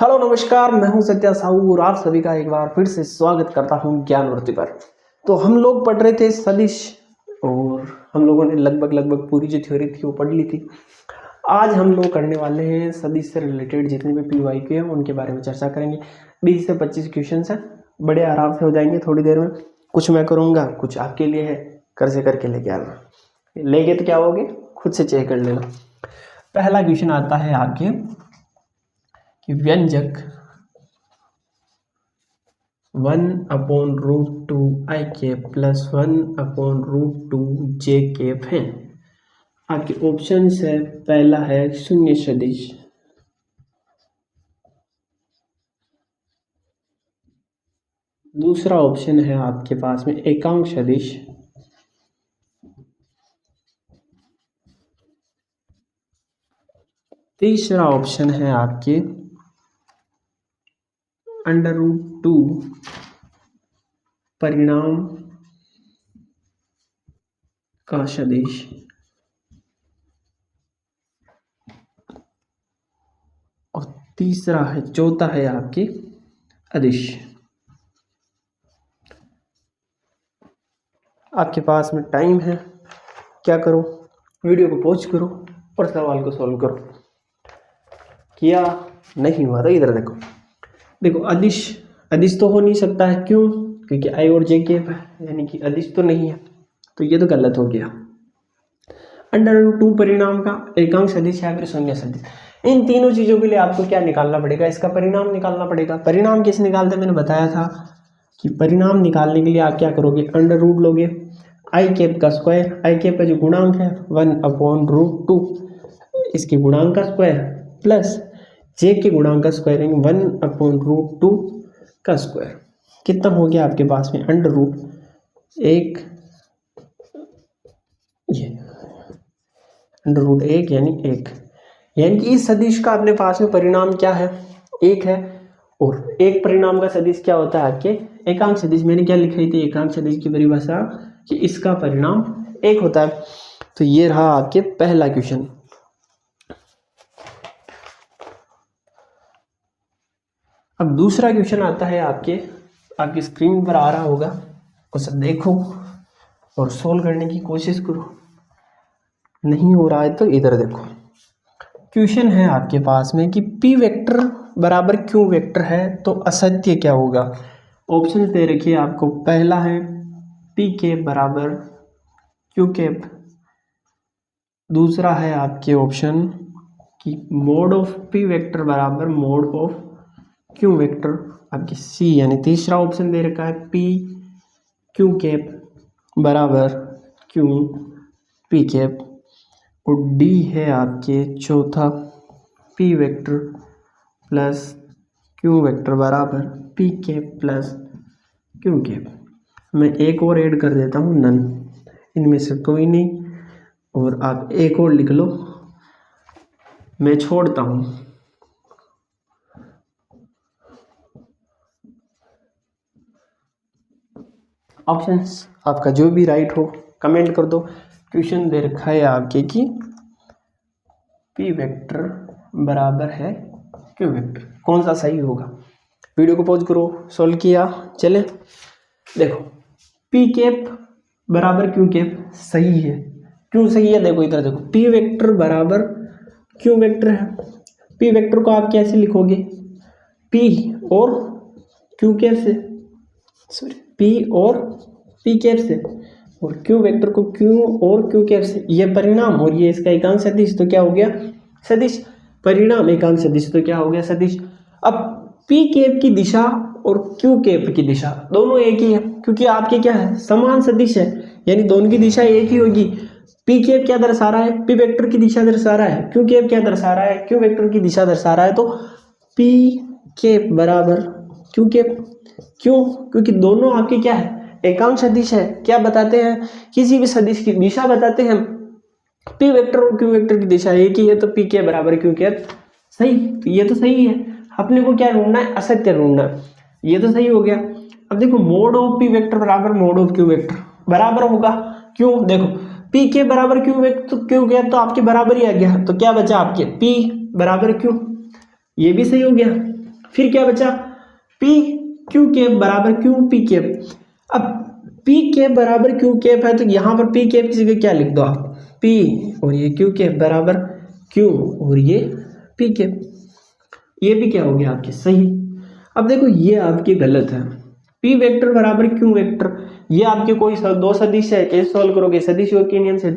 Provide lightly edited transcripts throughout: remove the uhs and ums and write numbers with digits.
Hello नमस्कार, मैं हूं सत्या साहू और आप सभी का एक बार फिर से स्वागत करता हूं ज्ञानवर्ती पर। तो हम लोग पढ़ रहे थे सदिश और हम लोगों ने लगभग पूरी जो थ्योरी थी वो पढ़ ली थी। आज हम लोग करने वाले हैं सदिश से रिलेटेड जितने भी PYQ हैं उनके बारे में चर्चा करेंगे। 20 से 25 क्वेश्चन हैं, बड़े आराम से हो जाएंगे थोड़ी देर में। कुछ मैं करूँगा, कुछ आपके लिए है, कर से करके लेके आना। लेके तो क्या होगे, खुद से चेक कर लेना। पहला क्वेश्चन आता है आपके कि व्यंजक 1/√2i प्लस 1/√2j है। आपके ऑप्शन है, पहला है शून्य सदिश, दूसरा ऑप्शन है आपके पास में एकांक सदिश, तीसरा ऑप्शन है आपके √2 परिणाम का सदिश, और तीसरा है, चौथा है आपकी अदिश। आपके पास में टाइम है, क्या करो, वीडियो को पॉज करो और सवाल को सॉल्व करो। किया नहीं हुआ तो इधर देखो। अदिश तो हो नहीं सकता है, क्यों? क्योंकि आई और जे के यानी कि अदिश तो नहीं है, तो ये तो गलत हो गया। √2 परिणाम का एकांक सदिश या फिर शून्य सदिश, इन तीनों चीजों के लिए आपको क्या निकालना पड़ेगा? इसका परिणाम निकालना पड़ेगा। परिणाम कैसे निकालते हैं? मैंने बताया था कि परिणाम निकालने के लिए आप क्या करोगे, √ लोगे, आई कैप का स्क्वायर, आई कैप का जो गुणांक है 1/√2, इसके गुणांक का स्क्वायर प्लस जे के गुणांक का स्क्वायर 1/√2 का स्क्वायर। कितना हो गया आपके पास में? √1, ये √1 यानी 1, यानी कि इस सदिश का अपने पास में परिणाम क्या है? 1 है। और एक परिणाम का सदिश क्या होता है? आपके एकांक सदिश। मैंने क्या लिखी थी एकांक सदिश की परिभाषा, कि इसका परिणाम 1 होता है। तो ये रहा आपके पहला क्वेश्चन। अब दूसरा क्वेश्चन आता है आपकी स्क्रीन पर आ रहा होगा, उसे देखो और सोल्व करने की कोशिश करो। नहीं हो रहा है तो इधर देखो। क्वेश्चन है आपके पास में कि P वेक्टर बराबर Q वेक्टर है तो असत्य क्या होगा? ऑप्शन दे रखिए आपको। पहला है P कैप बराबर Q कैप, दूसरा है आपके ऑप्शन कि मोड ऑफ P वेक्टर बराबर मोड ऑफ Q वेक्टर, आपकी C, यानी तीसरा ऑप्शन दे रखा है P Q कैप बराबर Q P कैप, और D है आपके चौथा P vector plus Q vector बराबर P cap plus Q cap. मैं एक और ऐड कर देता हूँ, नन, इनमें से कोई नहीं, और आप एक और लिख लो, मैं छोड़ता हूँ। ऑप्शंस आपका जो भी राइट हो कमेंट कर दो। क्वेश्चन दे रखा है आपके कि P वेक्टर बराबर है Q वेक्टर, कौन सा सही होगा? वीडियो को पॉज करो, सॉल्व किया, चले देखो। P कैप बराबर Q कैप सही है। क्यों सही है? देखो इधर देखो, P वेक्टर बराबर Q वेक्टर है। P वेक्टर को आप कैसे लिखोगे? P और Q कैप से, सॉरी, P और P कैप से, और Q वेक्टर को Q और Q कैप से। ये परिणाम और ये इसका एकांक सदिश, तो क्या हो गया? सदिश। परिणाम एकांक सदिश, तो क्या हो गया? सदिश। अब P कैप की दिशा और Q कैप की दिशा दोनों एक ही है, क्योंकि आपके क्या है? समान सदिश है, यानी दोनों की दिशा एक ही होगी। P कैप क्या दर्शा रहा है? P वेक्टर की दिशा दर्शा रहा है। Q कैप क्या दर्शा रहा है? Q वेक्टर की दिशा दर्शा रहा है। तो P कैप बराबर Q कैप। क्यों? क्योंकि दोनों आपके क्या है? एकांक सदिश है। क्या बताते हैं? किसी भी सदिश की दिशा बताते हैं। P वेक्टर और Q वेक्टर की दिशा एक ही है, तो P कैप बराबर Q कैप सही। तो ये तो सही है। अपने को क्या ढूंढना है? असत्य ढूंढना है। ये तो सही हो गया। अब देखो, मोड ऑफ P वेक्टर बराबर मोड ऑफ Q वेक्टर बराबर होगा। क्यों? देखो, P के बराबर Q वेक्टर, तो Q कैप तो आपके बराबर ही आ गया, तो क्या बचा आपके? P बराबर Q, ये भी सही हो गया। फिर क्या बचा, पी क्यू कैप बराबर क्यू पी कैप। अब पी कैप बराबर क्यू कैप है तो यहाँ पर पी कैप की जगह क्या लिख दो आप, पी और ये क्यू कैप बराबर क्यू और ये पी कैप। ये भी क्या हो गया आपके सही। अब देखो ये आपके गलत है, पी वेक्टर बराबर क्यू वेक्टर, ये आपके कोई दो सदिश है, कैसे सॉल्व करोगे, सदिशों के नियम से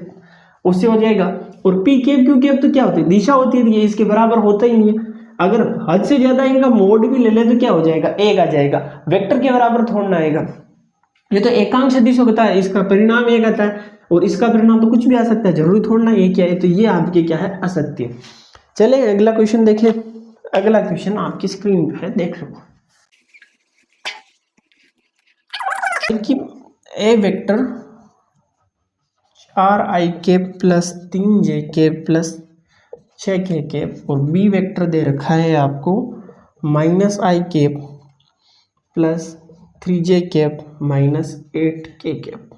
उससे हो जाएगा। और पी कैप क्यू कैप तो क्या होती है, दिशा होती है, ये इसके बराबर होता ही नहीं है। अगर हद से ज्यादा इनका मोड भी ले ले तो क्या हो जाएगा, एक आ जाएगा, वेक्टर के बराबर थोड़ा ना आएगा। ये तो एकांक सदिश होता है, इसका परिणाम एक आता है और इसका परिणाम तो कुछ भी आ सकता है, जरूरी थोड़ा ना ये क्या है। तो ये आपके क्या है, असत्य। चले अगला क्वेश्चन देखें। अगला क्वेश्चन आपकी स्क्रीन पे है, देख लो कि A vector 4i cap plus 3j cap plus 6k cap और बी वेक्टर दे रखा है आपको -i cap plus 3j cap minus 8k cap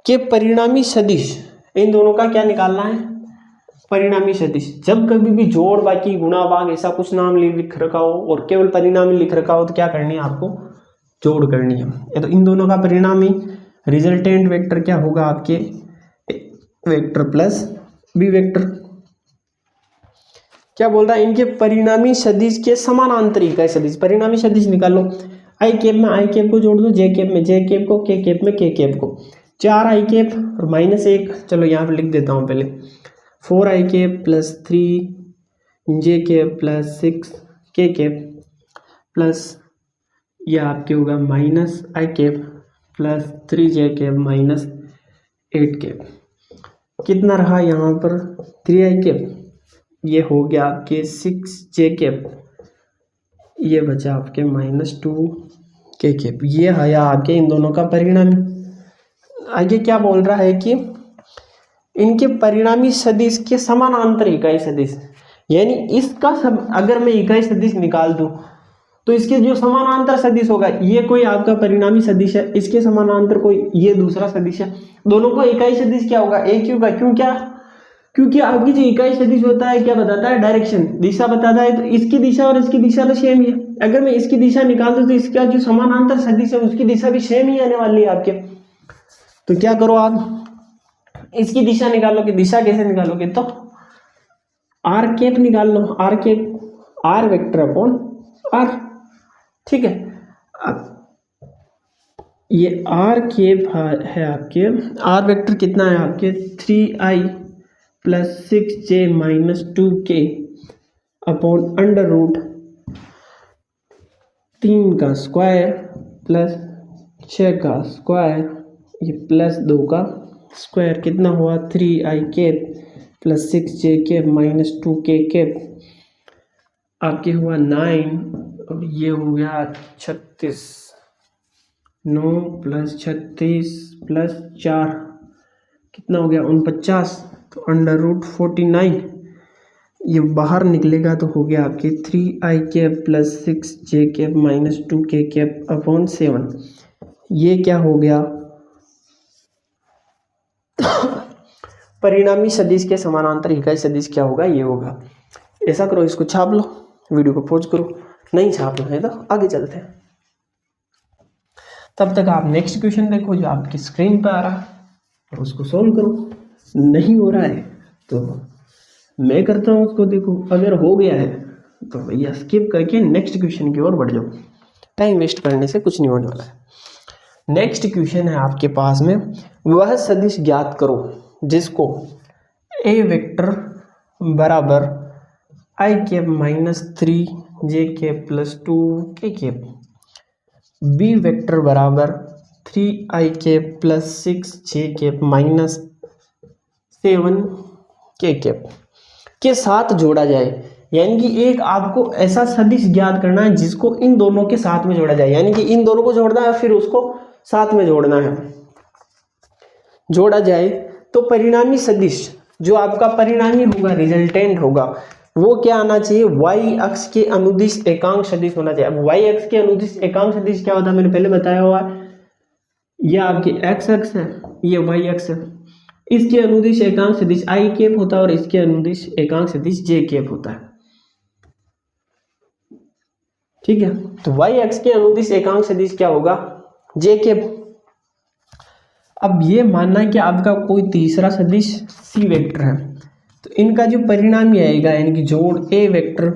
के परिणामी सदिश, इन दोनों का क्या निकालना है, परिणामी सदिश। जब कभी भी जोड़ बाकी गुणा भाग ऐसा कुछ नाम लिख रखा हो और केवल परिणामी लिख रखा हो तो क्या करनी है आपको, जोड़ करनी है। ये तो इन दोनों का परिणामी रिजल्टेंट वेक्टर क्या होगा आपके वेक्टर प्लस बी वेक्टर। क्या बोल रहा है, इनके परिणामी सदिश के समानांतर इकाई सदिश। परिणामी सदिश निकालो, आई कैप में आई कैप को जोड़ दो, जे कैप में जे कैप को, के कैप में के कैप को। 4i कैप और -1, चलो यहाँ पे लिख देता हूँ पहले, 4i cap plus 3j cap plus 6k cap plus यह आपके होगा -i cap plus 3j cap minus 8 cap. कितना रहा यहाँ पर 3i कैप, ये हो गया आपके 6j कैप, ये बचा आपके -2k कैप। ये आया आपके इन दोनों का परिणामी। आगे क्या बोल रहा है कि इनके परिणामी सदिश के समानांतर इकाई सदिश, यानी इसका अगर मैं इकाई सदिश निकाल दूं तो इसके जो समानांतर सदिश होगा, ये कोई आपका परिणामी सदिश है, इसके समानांतर कोई ये दूसरा सदिश है, दोनों को इकाई सदिश क्या होगा, एक ही होगा। क्यों क्या, क्योंकि आपकी जो इकाई सदिश होता है क्या बताता है, डायरेक्शन, दिशा बताता है। तो इसकी दिशा और इसकी दिशा तो सेम ही है। अगर मैं इसकी दिशा निकाल दूं तो इसका जो समानांतर सदिश है उसकी दिशा भी सेम ही आने वाली है आपके। तो क्या करो आप, इसकी दिशा निकालोगे, दिशा कैसे निकालोगे, तो आर कैप निकाल लो, R cap R vector upon R, ठीक है। अब ये आर कैप है आपके, आर वेक्टर कितना है आपके 3i plus 6j minus 2k upon under root 3 का स्क्वायर प्लस 6 का स्क्वायर, ये प्लस 2 का स्क्वायर, कितना हुआ 3i cap plus 6j cap minus 2k cap, आपके हुआ 9 और ये हो गया 36, 9 प्लस 36 प्लस 4 कितना हो गया 49, तो अंडर रूट 49, ये बाहर निकलेगा तो हो गया आपके 3i cap plus 6j cap minus 2k cap upon 7। ये क्या हो गया परिणामी सदिश के समानांतर इकाई सदिश क्या होगा, ये होगा। ऐसा करो, इसको छाप लो, वीडियो को पॉज करो, नहीं छापना है तो आगे चलते हैं। तब तक आप नेक्स्ट क्वेश्चन देखो जो आपकी स्क्रीन पर आ रहा है और उसको सोल्व करो। नहीं हो रहा है तो मैं करता हूँ उसको, देखो अगर हो गया है तो भैया स्किप करके नेक्स्ट क्वेश्चन की ओर बढ़ जाओ, टाइम वेस्ट करने से कुछ नहीं होने वाला है। नेक्स्ट क्वेश्चन है आपके पास में, वह सदिश ज्ञात करो जिसको ए वेक्टर बराबर I cap minus 3j cap plus 2k cap, B vector बराबर 3i cap plus 6j cap minus 7k cap के साथ जोड़ा जाए। यानी कि एक आपको ऐसा सदिश ज्ञात करना है जिसको इन दोनों के साथ में जोड़ा जाए, यानी कि इन दोनों को जोड़ना है फिर उसको साथ में जोड़ना है, जोड़ा जाए। तो परिणामी सदिश जो आपका परिणामी होगा, रिजल्टेंट होगा, वो क्या आना चाहिए, y अक्ष के अनुदिश एकांक सदिश होना चाहिए। अब y अक्ष के अनुदिश एकांक सदिश क्या होता है, मैंने पहले बताया हुआ है, यह आपके x अक्ष है, ये y अक्ष है, इसके अनुदिश एकांक सदिश i कैप होता है और इसके अनुदिश एकांक सदिश j कैप होता है। ठीक है। तो वाई एक्स के अनुदिश एकांक सदिश क्या होगा, जे के। अब ये मानना है कि आपका कोई तीसरा सदिश सी वेक्टर है, तो इनका जो परिणाम ही आएगा यानी कि जोड़ A vector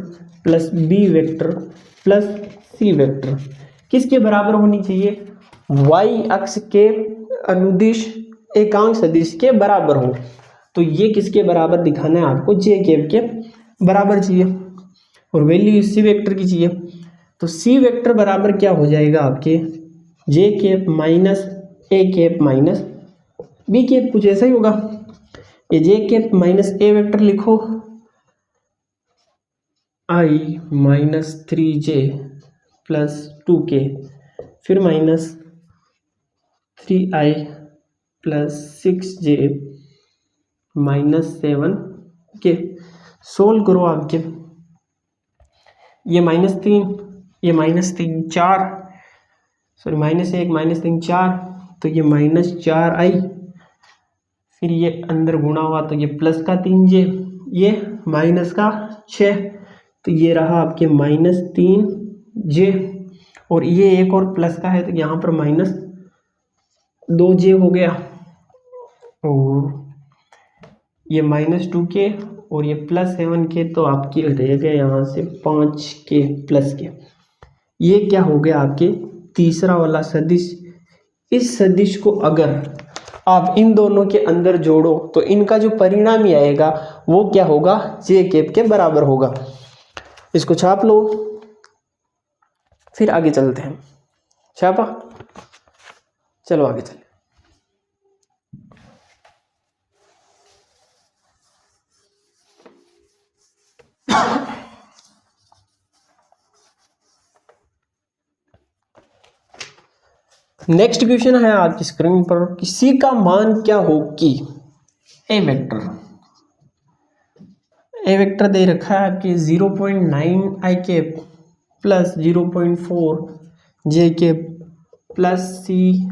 plus B vector plus C vector किसके बराबर होनी चाहिए, वाई अक्ष के अनुदिश एकांक सदिश के बराबर हो। तो ये किसके बराबर दिखाना है आपको, जे कैप के बराबर चाहिए और वैल्यू सी वेक्टर की चाहिए। तो सी वेक्टर बराबर क्या हो जाएगा आपके, जे cap minus A cap minus B cap, कुछ ऐसा ही होगा। ये जे कैप माइनस ए वेक्टर लिखो, आई माइनस 3j प्लस 2k, फिर minus 3i plus 6j minus 7k। Solve करो आपके, ये -3, ये -3 4, सॉरी -1 -3 4, तो ये -4i, फिर ये अंदर गुणा हुआ तो ये प्लस का 3j, ये माइनस का 6, तो ये रहा आपके -3j, और ये एक और प्लस का है तो यहाँ पर -2j हो गया, और ये -2k और ये +7k, तो आपकी रह गए यहाँ से 5k प्लस के। ये क्या हो गया आपके तीसरा वाला सदिश। इस सदिश को अगर आप इन दोनों के अंदर जोड़ो तो इनका जो परिणाम ही आएगा वो क्या होगा, जे कैप के बराबर होगा। इसको छाप लो, फिर आगे चलते हैं। छापा, चलो आगे चले। नेक्स्ट क्वेश्चन है आपकी स्क्रीन पर कि सी का मान क्या हो कि ए वेक्टर दे रखा है आपकी 0.9 आई कैप प्लस 0.4 जे कैप प्लस सी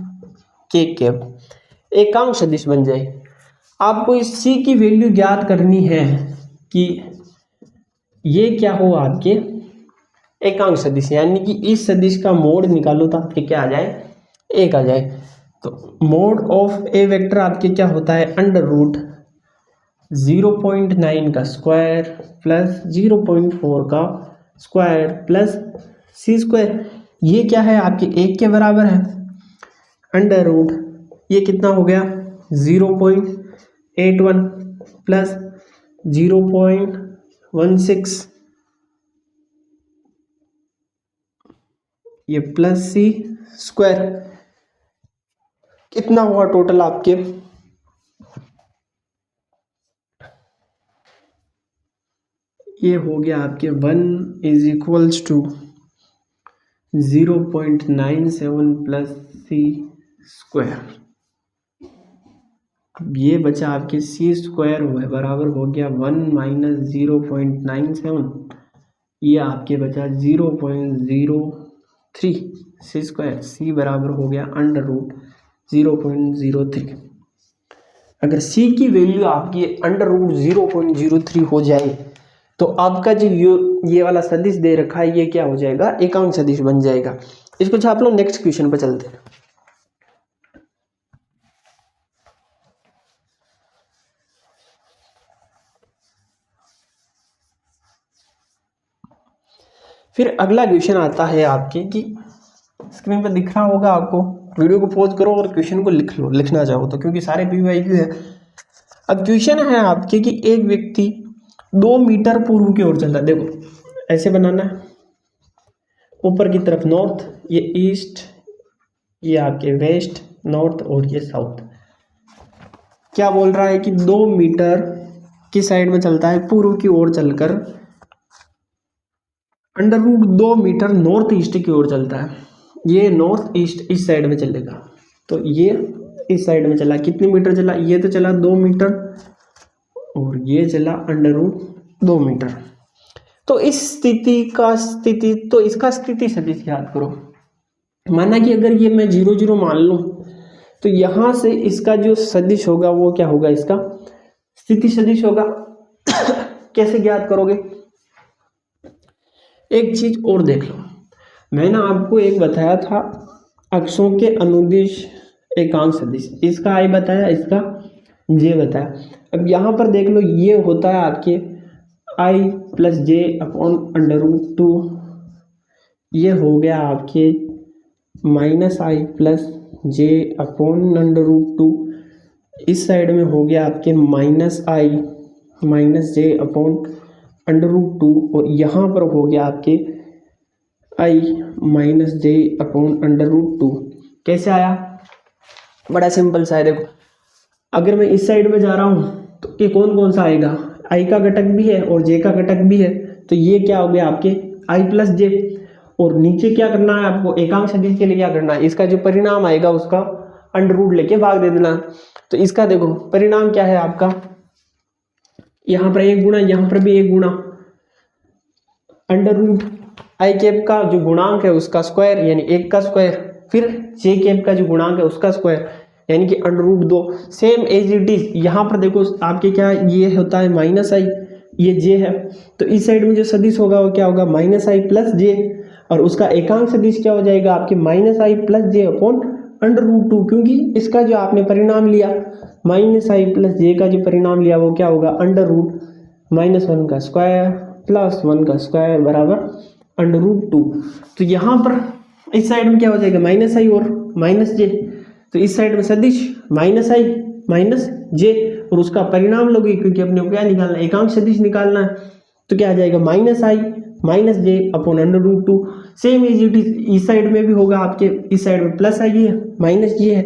के कैप एकांक सदिश बन जाए। आपको इस सी की वैल्यू ज्ञात करनी है कि ये क्या हो आपके एकांक सदिश, यानी कि इस सदिश का मोड निकालो तो आपके क्या आ जाए, एक आ जाए। तो मोड ऑफ ए वेक्टर आपके क्या होता है, √0.9 का स्क्वायर प्लस 0.4 का स्क्वायर प्लस सी स्क्वायर। ये क्या है आपके एक के बराबर है, √ ये कितना हो गया 0.81 प्लस 0.16, ये प्लस सी स्क्वायर, कितना हुआ टोटल आपके, ये हो गया आपके 1 = 0.97 प्लस सी स्क्वायर। अब ये बचा आपके सी स्क्वायर बराबर हो गया 1 - 0.97, ये आपके बचा 0.03 सी स्क्वायर, सी बराबर हो गया √0.03। अगर सी की वैल्यू आपकी √0.03 हो जाए तो आपका जो ये वाला सदिश दे रखा है ये क्या हो जाएगा, एकांक सदिश बन जाएगा। इसको छाप लो, नेक्स्ट क्वेश्चन पर चलते हैं। फिर अगला क्वेश्चन आता है आपके कि स्क्रीन पर दिख रहा होगा आपको, वीडियो को पॉज करो और क्वेश्चन को लिख लो, लिखना चाहो तो, क्योंकि सारे PYQ है। अब क्वेश्चन है आपके कि एक व्यक्ति 2 मीटर पूर्व की ओर चलता है। देखो ऐसे बनाना है, ऊपर की तरफ नॉर्थ, ये ईस्ट, ये आपके वेस्ट, नॉर्थ और ये साउथ। क्या बोल रहा है कि 2 मीटर की साइड में चलता है, पूर्व की ओर चलकर √2 मीटर नॉर्थ ईस्ट की ओर चलता है। ये नॉर्थ ईस्ट इस साइड में चलेगा, तो ये इस साइड में चला, कितने मीटर चला, ये तो चला 2 मीटर और ये चला √2 मीटर। तो इस तो इसका स्थिति सदिश याद करो। माना कि अगर ये मैं 0 0 मान लूं तो यहां से इसका जो सदिश होगा वो क्या होगा, इसका स्थिति सदिश होगा। कैसे ज्ञात करोगे, एक चीज और देख लो, मैंने आपको एक बताया था अक्षों के अनुदिश एकांक सदिश, इसका आई बताया, इसका जे बताया। अब यहाँ पर देख लो, ये होता है आपके I plus J upon under root 2, ये हो गया आपके minus I plus J upon under root 2, इस साइड में हो गया आपके minus I minus J upon under root 2, और यहाँ पर हो गया आपके I minus J upon under root 2। कैसे आया? बड़ा सिंपल सा है, देखो अगर मैं इस साइड में जा रहा हूँ तो ये कौन कौन सा आएगा, आई का घटक भी है और जे का घटक भी है, तो ये क्या हो गया आपके आई प्लस जे। और नीचे क्या करना है आपको, एकांक सदिश के लिए क्या करना है, इसका जो परिणाम आएगा उसका अंडर रूट लेके भाग दे देना। तो इसका देखो परिणाम क्या है आपका, यहाँ पर एक गुणा, यहाँ पर भी एक गुणा, अंडर रूट आई कैप का जो गुणांक है उसका स्क्वायर यानी 1 का स्क्वायर, फिर जे कैप का जो गुणांक है उसका स्क्वायर यानी कि under root 2। Same as it is यहाँ पर देखो आपके क्या ये होता है माइनस आई, ये जे है, तो इस साइड में जो सदिश होगा वो क्या होगा माइनस आई प्लस जे, और उसका एकांक सदिश क्या हो जाएगा आपके minus I plus J upon under root 2, क्योंकि इसका जो आपने परिणाम लिया माइनस आई प्लस जे का जो परिणाम लिया वो क्या होगा अंडर रूट -1 का स्क्वायर प्लस 1 का स्क्वायर बराबर अंडर रूट 2। तो यहाँ पर इस साइड में क्या हो जाएगा माइनस आई और माइनस जे, तो इस साइड में सदिश माइनस आई माइनस जे, और उसका परिणाम लोगे क्योंकि अपने को क्या निकालना है एकांक सदिश निकालना है, तो क्या आ जाएगा minus I minus J upon under root 2। Same as it is इस साइड में भी होगा आपके, इस साइड में प्लस आई है माइनस जे है,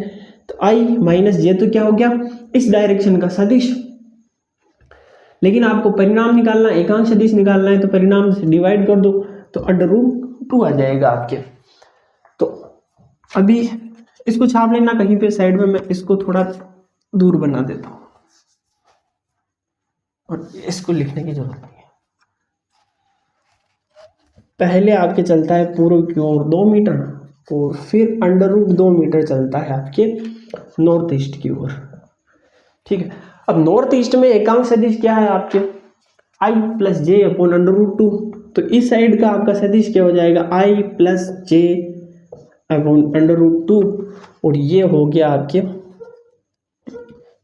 तो आई माइनस जे तो क्या हो गया इस डायरेक्शन का सदिश। लेकिन आपको परिणाम निकालना है, एकांक सदिश निकालना है, तो परिणाम से डिवाइड कर दो तो अंडर रूट 2 आ जाएगा आपके। तो अभी इसको छाप लेना कहीं पे साइड में, मैं इसको थोड़ा दूर बना देता हूँ और इसको लिखने की जरूरत नहीं है। पहले आपके चलता है पूर्व की ओर 2 मीटर और फिर अंडर रूट 2 मीटर चलता है आपके नॉर्थ ईस्ट की ओर, ठीक है। अब नॉर्थ ईस्ट में एकांक सदिश क्या है आपके I plus J upon under root 2, तो इस साइड का आपका सदिश क्या हो जाएगा I plus J upon under root 2, और ये हो गया आपके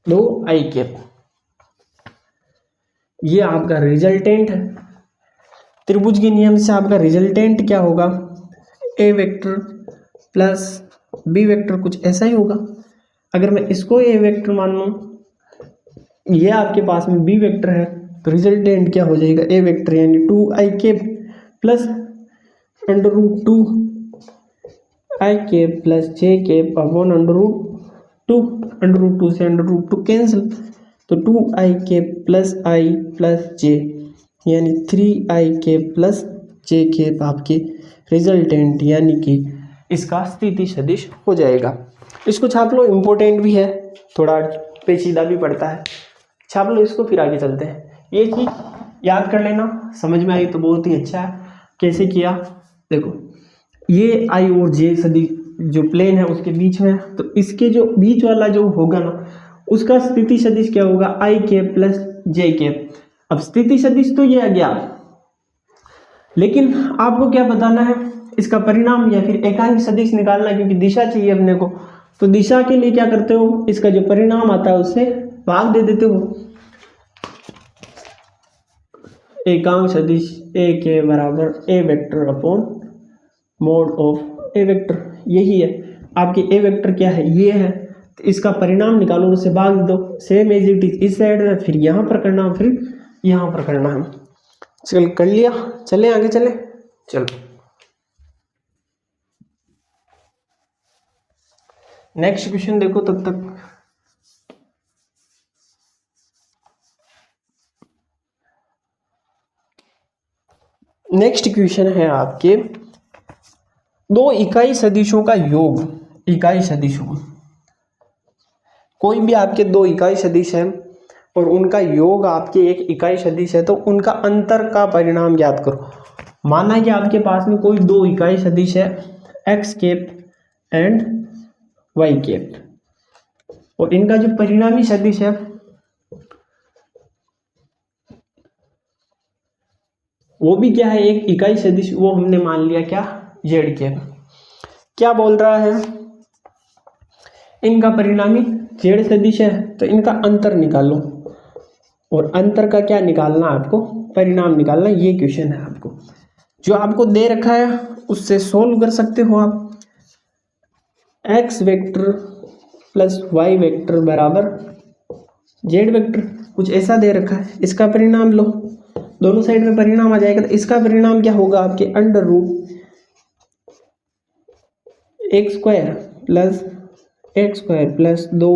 2 आई कैप। ये आपका रिजल्टेंट है, त्रिभुज के नियम से आपका रिजल्टेंट क्या होगा ए वेक्टर प्लस बी वेक्टर, कुछ ऐसा ही होगा। अगर मैं इसको ए वेक्टर मान लूँ, ये आपके पास में बी वेक्टर है, तो रिजल्टेंट क्या हो जाएगा ए वेक्टर यानी 2 I cap plus under root 2 I cap plus J cap upon under root 2, under root 2 से अंडर रूट 2 कैंसिल, तो 2 I cap plus I plus J यानी 3 I cap plus J cap आपके resultant यानी कि इसका स्थिति सदिश हो जाएगा। इसको छाप लो, इम्पोर्टेंट भी है, थोड़ा पेचीदा भी पड़ता है, छाप लो इसको, फिर आगे चलते हैं। ये चीज़ याद कर लेना, समझ में आई तो बहुत ही अच्छा है। कैसे किया देखो, ये आई और जे सदिश जो प्लेन है उसके बीच में है, तो इसके जो बीच वाला जो होगा ना उसका स्थिति सदिश क्या होगा आई कैप प्लस जे कैप। अब स्थिति सदिश तो ये आ गया, लेकिन आपको क्या बताना है इसका परिणाम या फिर एकांक सदिश निकालना, क्योंकि दिशा चाहिए अपने को। तो दिशा के लिए क्या करते हो, इसका जो परिणाम आता है उससे भाग दे देते हो। एकांक सदिश ए के बराबर A vector upon mod of A vector, यही है आपके ए वेक्टर क्या है ये है, तो इसका परिणाम निकालो उससे भाग दो। सेम एज इट इज इस साइड में, फिर यहाँ पर करना, फिर यहाँ पर करना है। चल कर लिया, चले आगे चले, चलो नेक्स्ट क्वेश्चन देखो तब तक। नेक्स्ट क्वेश्चन है आपके 2 इकाई सदिशों का योग। इकाई सदिशों, कोई भी आपके 2 इकाई सदिश है और उनका योग आपके एक इकाई सदिश है, तो उनका अंतर का परिणाम ज्ञात करो। माना कि आपके पास में कोई 2 इकाई सदिश है X cap and Y cap, और इनका जो परिणामी सदिश है वो भी क्या है एक इकाई सदिश, वो हमने मान लिया क्या जेड के। क्या बोल रहा है, इनका परिणामी जेड सदिश है तो इनका अंतर निकालो, और अंतर का क्या निकालना आपको, परिणाम निकालना। ये क्वेश्चन है आपको, जो आपको दे रखा है उससे सोल्व कर सकते हो आप। X vector plus Y vector बराबर जेड वेक्टर, कुछ ऐसा दे रखा है। इसका परिणाम लो, दोनों साइड में परिणाम आ जाएगा। तो इसका परिणाम क्या होगा आपके, under root X square plus 2,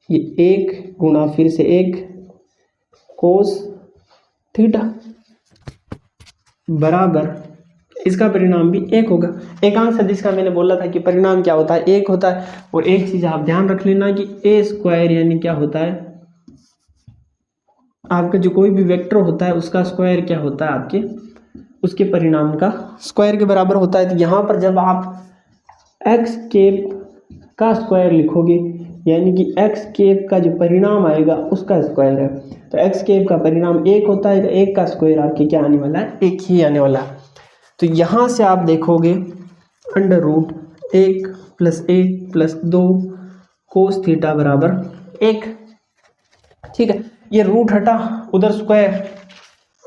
ये 1 गुणा फिर से 1 कोस थीटा बराबर, इसका परिणाम भी 1 होगा। एकांक सदिश का मैंने बोला था कि परिणाम क्या होता है, 1 होता है। और एक चीज आप ध्यान रख लेना कि ए स्क्वायर यानी क्या होता है, आपका जो कोई भी वेक्टर होता है उसका स्क्वायर क्या होता है, आपके उसके परिणाम का स्क्वायर के बराबर होता है। तो यहाँ पर जब आप एक्स केप का स्क्वायर लिखोगे यानी कि एक्स केप का जो परिणाम आएगा उसका स्क्वायर है, तो एक्स केप का परिणाम 1 होता है, तो 1 का स्क्वायर आपके क्या आने वाला है, 1 ही आने वाला है। तो यहाँ से आप देखोगे under root 1 plus 1 plus 2 cos theta बराबर 1। ठीक है, ये रूट हटा, उधर स्क्वायर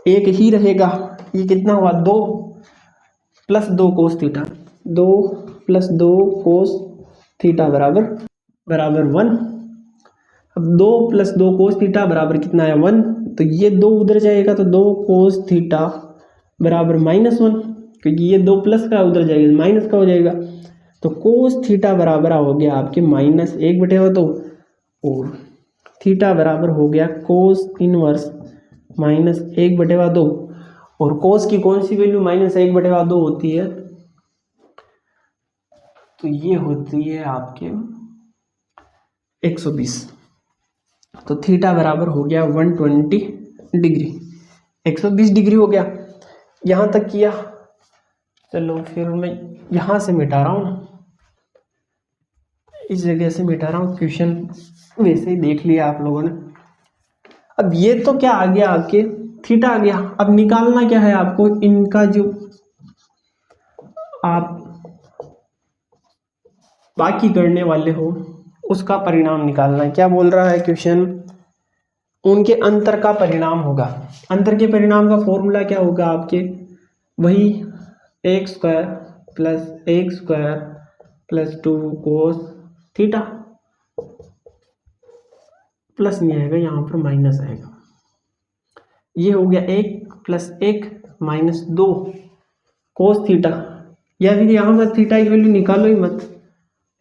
1 ही रहेगा। ये कितना हुआ, 2 plus 2 cos theta, 2 plus 2 cos theta बराबर 1। अब 2 प्लस 2 कोस थीटा बराबर कितना है, 1। तो ये 2 उधर जाएगा तो 2 कोस थीटा बराबर -1, क्योंकि ये 2 प्लस का उधर जाएगा माइनस का हो जाएगा। तो कोस थीटा बराबर हो गया आपके -1/2, और थीटा बराबर हो गया कोस इनवर्स -1/2। और कोस की कौन सी वैल्यू -1/2 होती है, तो ये होती है आपके 120। तो थीटा बराबर हो गया 120 डिग्री, 120 डिग्री हो गया। यहाँ तक किया, चलो फिर मैं यहाँ से मिटा रहा हूँ, इस जगह से मिटा रहा हूँ। क्वेश्चन वैसे ही देख लिया आप लोगों ने। अब ये तो क्या आ गया आपके, थीटा आ गया। अब निकालना क्या है आपको, इनका जो आप बाकी करने वाले हो उसका परिणाम निकालना है। क्या बोल रहा है क्वेश्चन, उनके अंतर का परिणाम होगा। अंतर के परिणाम का फॉर्मूला क्या होगा आपके, वही x square plus 2 cos theta, plus नहीं आएगा यहाँ पर, माइनस आएगा। ये हो गया 1 प्लस 1 माइनस 2 कोस थीटा, या फिर यहाँ पर थीटा की वैल्यू निकालो ही मत,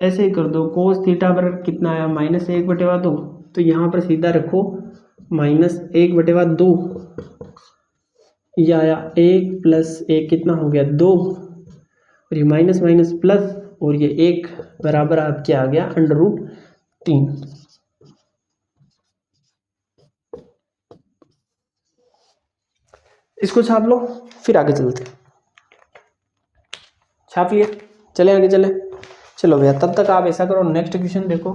ऐसे ही कर दो। कोस थीटा बराबर कितना आया, -1/2। तो यहाँ पर सीधा रखो -1/2, यह आया 1 प्लस 1 कितना हो गया, 2, और ये माइनस माइनस प्लस, और ये 1 बराबर आपके आ गया √3। इसको छाप लो, फिर आगे चलते। छाप लिया, चले आगे चले। चलो भैया, तब तक आप ऐसा करो, नेक्स्ट क्वेश्चन देखो,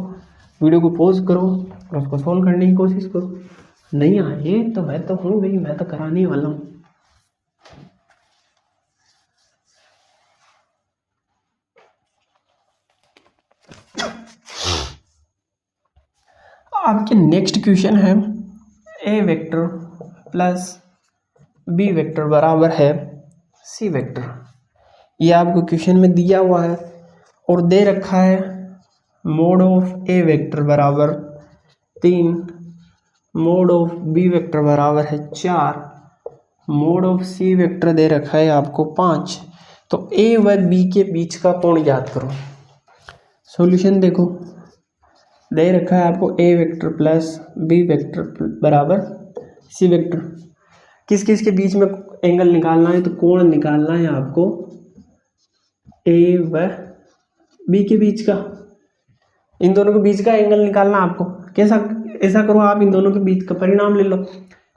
वीडियो को पॉज करो और उसको सोल्व करने की कोशिश करो। नहीं आए तो मैं तो हूँ भाई, मैं तो कराने वाला हूँ। आपके नेक्स्ट क्वेश्चन है A vector plus B vector बराबर है सी वेक्टर। ये आपको क्वेश्चन में दिया हुआ है और दे रखा है मोड ऑफ ए वेक्टर बराबर 3, मोड ऑफ बी वेक्टर बराबर है 4, मोड ऑफ सी वेक्टर दे रखा है आपको 5। तो ए व बी के बीच का कोण ज्ञात करो। सॉल्यूशन देखो, दे रखा है आपको a vector plus B vector बराबर सी वेक्टर। किस किस के बीच में एंगल निकालना है, तो कोण निकालना है आपको ए व बी के बीच का, इन दोनों के बीच का एंगल निकालना आपको। कैसा, ऐसा करो आप इन दोनों के बीच का परिणाम ले लो।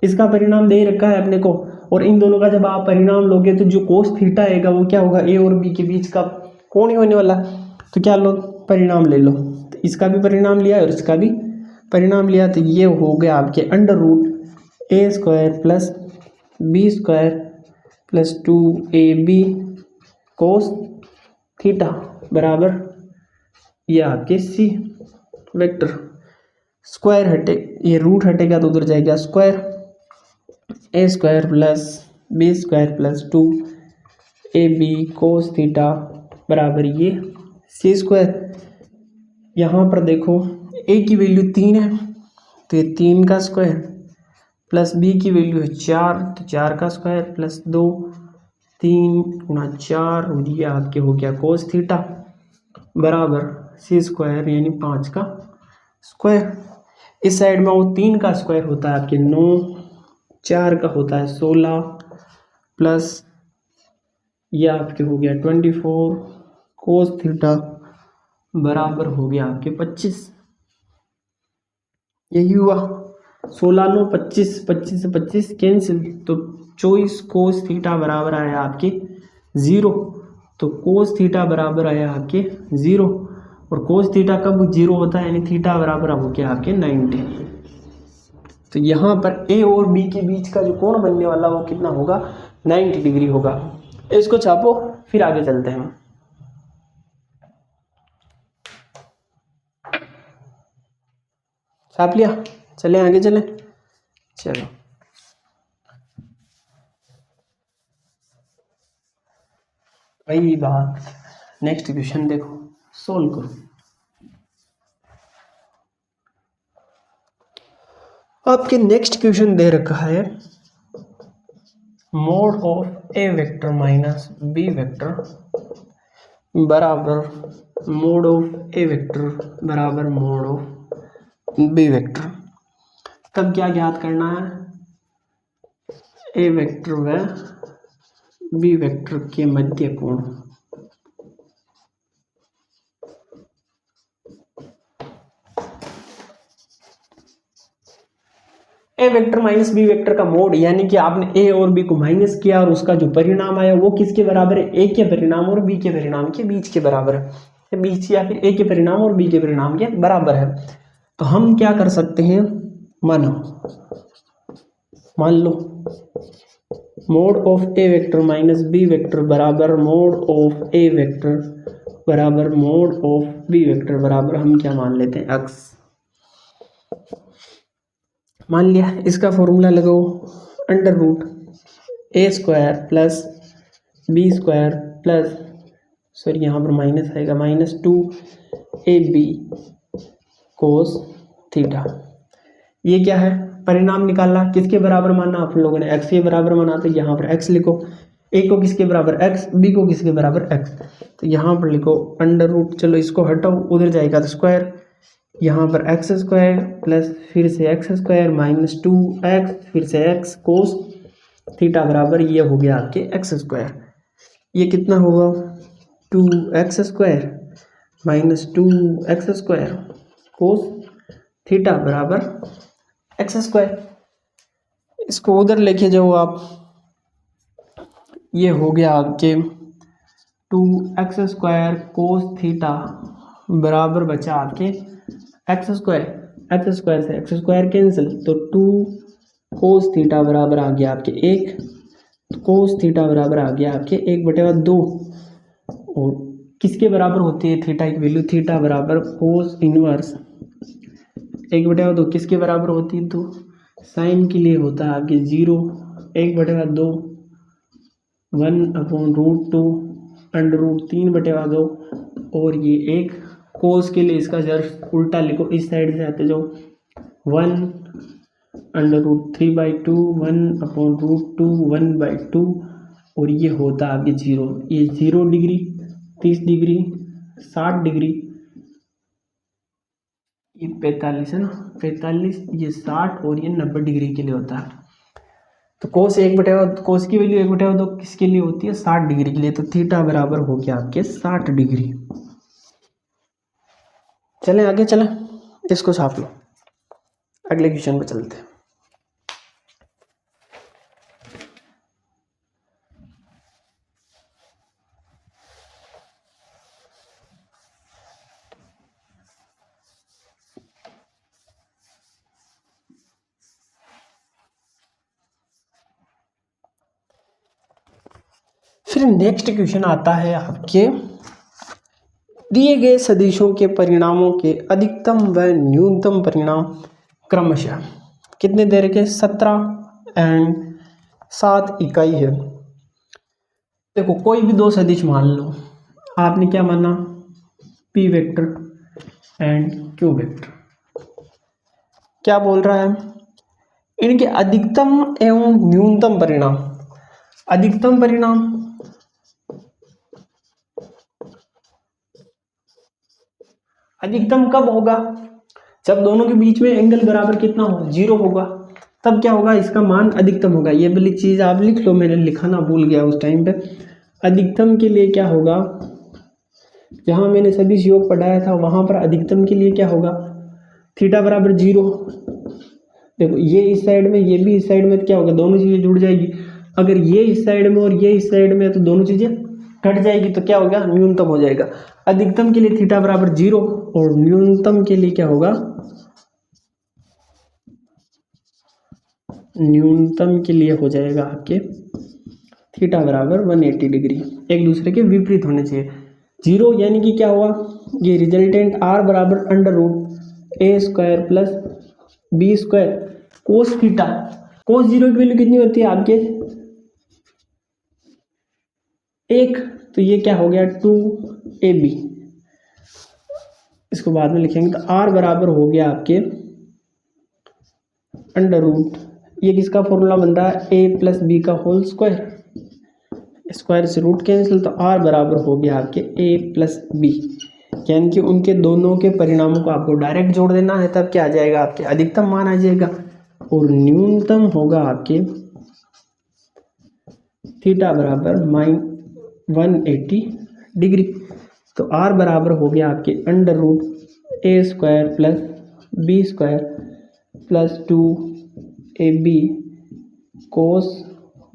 इसका परिणाम दे रखा है अपने को, और इन दोनों का जब आप परिणाम लोगे तो जो कोस थीटा आएगा वो क्या होगा, ए और बी के बीच का कोण ही होने वाला। तो क्या लो, परिणाम ले लो। तो इसका भी परिणाम लिया और इसका भी परिणाम लिया, तो ये हो गया आपके √a² plus b² plus 2ab cos theta बराबर ये आपके सी वेक्टर, स्क्वायर हटे ये रूट हटेगा तो उधर जाएगा square, A square plus B square plus 2ab cos theta बराबर ये सी स्क्वायर। यहाँ पर देखो ए की वैल्यू 3 है तो ये 3 का स्क्वायर प्लस बी की वैल्यू है 4 तो 4 का स्क्वायर प्लस 2 3 गुणा 4 और ये आपके हो गया कोस थीटा बराबर सी स्क्वायर यानी 5 का स्क्वायर। इस साइड में वो 3 का स्क्वायर होता है आपके 9, 4 का होता है 16 प्लस ये आपके हो गया 24 कोस थीटा बराबर हो गया आपके 25। यही हुआ 16 9 25, 25 से 25 कैंसिल तो 24 कोस थीटा बराबर आया आपके 0। तो कोस थीटा बराबर आया आपके 0 और कोस थीटा कब 0 होता है यानी थीटा बराबर अब हो गया आपके 90। तो यहाँ पर ए और बी के बीच का जो कोण बनने वाला वो कितना होगा 90 डिग्री होगा। इसको छापो फिर आगे चलते हैं। छाप लिया, चले आगे चले। चलो वही बात, नेक्स्ट क्वेश्चन देखो सोल्व करो। आपके नेक्स्ट क्वेश्चन दे रखा है mod of A vector minus B vector बराबर मोड ऑफ ए वेक्टर बराबर मोड ऑफ बी वेक्टर। तब क्या ज्ञात करना है, ए वेक्टर व बी वेक्टर के मध्य कोण। A vector minus B vector का मोड यानी कि आपने ए और बी को माइनस किया और उसका जो परिणाम आया वो किसके बराबर है, ए के परिणाम और बी के परिणाम के बीच के बराबर है, बीच या फिर ए के परिणाम और बी के परिणाम के बराबर है। तो हम क्या कर सकते हैं, मान लो mod of A vector minus B vector बराबर मोड ऑफ ए वेक्टर बराबर मोड ऑफ बी वेक्टर बराबर हम क्या मान लेते हैं x। मान लिया, इसका फॉर्मूला लगाओ under root a square plus B square plus sorry यहाँ पर माइनस आएगा माइनस 2ab कोस थीटा। ये क्या है, परिणाम निकालना, किसके बराबर मानना आप लोगों ने x के बराबर माना, तो यहाँ पर x लिखो, a को किसके बराबर x, b को किसके बराबर x, तो यहाँ पर लिखो अंडर रूट, चलो इसको हटाओ उधर जाएगा तो स्क्वायर, यहाँ पर एक्स स्क्वायर प्लस फिर से एक्स स्क्वायर माइनस 2x फिर से x कोस थीटा बराबर ये हो गया आपके एक्स स्क्वायर। ये कितना होगा 2x square minus 2x square cos theta बराबर एक्स स्क्वायर। इसको उधर लेके जाओ आप, ये हो गया आपके 2x स्क्वायर कोस थीटा बराबर बचा आपके एक्स स्क्वायर से एक्स स्क्वायर कैंसिल तो 2 कोस थीटा बराबर आ गया आपके 1, कोस थीटा बराबर आ गया आपके 1/2। और किसके बराबर होती है थीटा की वैल्यू, थीटा बराबर कोस इनवर्स 1/2 किसके बराबर होती है, तो साइन के लिए होता है आपके 0, 1/2 1/√2 अंडर रूट 3/2 और ये 1 कोस के लिए इसका जस्ट उल्टा लिखो, इस साइड से आते जाओ 1/√3/2 1/√2 1/2 और ये होता है आपके 0। ये 0 डिग्री 30 डिग्री 60 डिग्री, ये 45 है ना, 45 ये 60 और ये 90 डिग्री के लिए होता है। तो कोस 1/2 कोस की वैल्यू 1/2 किसके लिए होती है 60 डिग्री के लिए, तो थीटा बराबर हो गया आपके 60 डिग्री। चलें आगे चलें, इसको छाप लो, अगले क्वेश्चन पे चलते हैं। फिर फिर नेक्स्ट क्वेश्चन आता है आपके दिए गए सदिशों के परिणामों के अधिकतम व न्यूनतम परिणाम क्रमशः कितने दे रखे? 17 एंड 7 इकाई है। देखो कोई भी दो सदिश मान लो, आपने क्या माना? P vector and Q vector. क्या बोल रहा है? इनके अधिकतम एवं न्यूनतम परिणाम। अधिकतम परिणाम अधिकतम कब होगा? जब दोनों के बीच में एंगल बराबर कितना हो? 0 होगा, तब क्या होगा? इसका मान अधिकतम होगा। ये वाली चीज आप लिख लो, मैंने लिखाना भूल गया उस टाइम पे। अधिकतम के लिए क्या होगा? जहां मैंने सदिश योग पढ़ाया था वहां पर अधिकतम के लिए क्या होगा? थीटा बराबर 0। देखो ये इस साइड में, ये भी इस साइड में, तो क्या होगा? दोनों चीजें जुड़ जाएगी। अगर ये इस साइड में और ये इस साइड में है तो दोनों चीजें कट जाएगी, तो क्या होगा? न्यूनतम हो जाएगा। अधिकतम के लिए थीटा बराबर 0 और न्यूनतम के लिए क्या होगा? न्यूनतम के लिए हो जाएगा आपके थीटा बराबर 180 डिग्री। एक दूसरे के विपरीत होने चाहिए। 0 यानी कि क्या हुआ? ये रिजल्टेंट r बराबर under root a square plus b square cos theta. Cos 0 की वैल्यू कितनी होती है आपके? 1। तो ये क्या हो गया? 2ab। इसको बाद में लिखेंगे। तो r बराबर हो गया आपके अंडर रूट, ये किसका फॉर्मूला बन रहा है? a प्लस बी का होल स्क्वायर। स्क्वायर से रूट कैंसिल, तो r बराबर हो गया आपके a प्लस बी। यानी कि उनके दोनों के परिणामों को आपको डायरेक्ट जोड़ देना है, तब क्या आ जाएगा? आपके अधिकतम मान आ जाएगा। और न्यूनतम होगा आपके थीटा बराबर -180 डिग्री। तो r बराबर हो गया आपके under root a square plus B square plus 2ab cos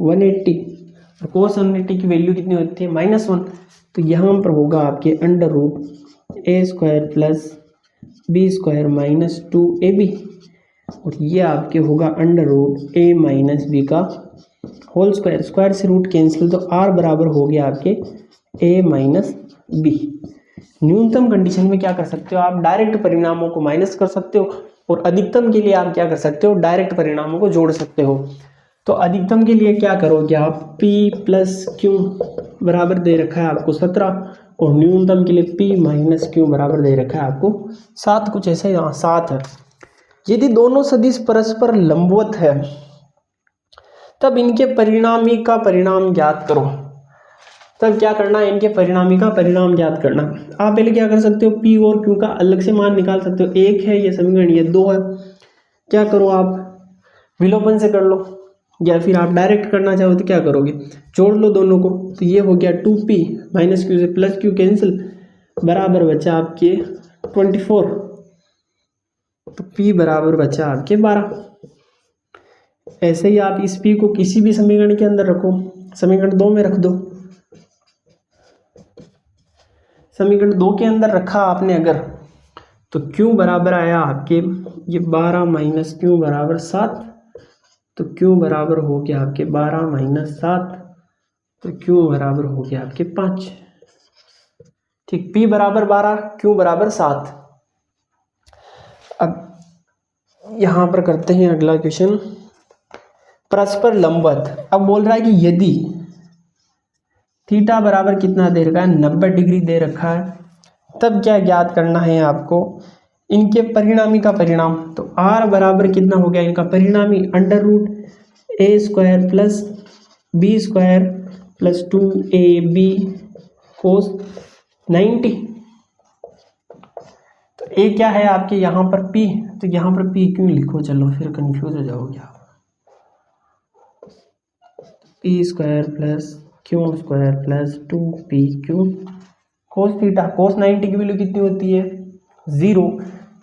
180। और कोस 180 की वैल्यू कितनी होती है? -1। तो यहाँ पर होगा आपके under root a square plus B square minus 2ab। और ये आपके होगा under root a minus B का होल स्क्वायर। स्क्वायर से रूट कैंसिल, तो r बराबर हो गया आपके a माइनस बी। न्यूनतम कंडीशन में क्या कर सकते हो आप? डायरेक्ट परिणामों को माइनस कर सकते हो, और अधिकतम के लिए आप क्या कर सकते हो? डायरेक्ट परिणामों को जोड़ सकते हो। तो अधिकतम के लिए क्या करोगे आप? p प्लस क्यू बराबर दे रखा है आपको 17, और न्यूनतम के लिए p माइनस क्यू बराबर दे रखा है आपको 7। कुछ ऐसा यहाँ 7 है। यदि दोनों सदिश परस्पर लंबवत है तब इनके परिणामी का परिणाम ज्ञात करो। तब क्या करना है? इनके परिणामी का परिणाम ज्ञात करना। आप पहले क्या कर सकते हो? p और q का अलग से मान निकाल सकते हो। 1 है ये समीकरण, ये 2 है। क्या करो आप? विलोपन से कर लो, या फिर आप डायरेक्ट करना चाहो तो क्या करोगे? जोड़ लो दोनों को। तो ये हो गया 2p माइनस क्यू से प्लस क्यू कैंसिल, बराबर बचा आपके 24। तो p बराबर बचा आपके 12। ऐसे ही आप इस p को किसी भी समीकरण के अंदर रखो। समीकरण 2 में रख दो। समीकरण 2 के अंदर रखा आपने अगर, तो q बराबर आया आपके ये 12 माइनस क्यू बराबर 7। तो q बराबर हो गया आपके 12 माइनस 7, तो q बराबर हो गया आपके 5। ठीक, p बराबर 12, q बराबर 7। अब यहां पर करते हैं अगला क्वेश्चन। परस्पर लंबवत। अब बोल रहा है कि यदि थीटा बराबर कितना दे रखा है? 90 डिग्री दे रखा है, तब क्या ज्ञात करना है आपको? इनके परिणामी का परिणाम। तो r बराबर कितना हो गया इनका परिणामी? Under root a square plus B square plus 2ab cos 90। तो a क्या है आपके यहाँ पर? p। तो यहाँ पर p क्यों लिखो? चलो फिर कंफ्यूज हो जाओगे आप। p square plus Q square plus 2pq cos theta. Cos 90 की वैल्यू कितनी होती है? 0।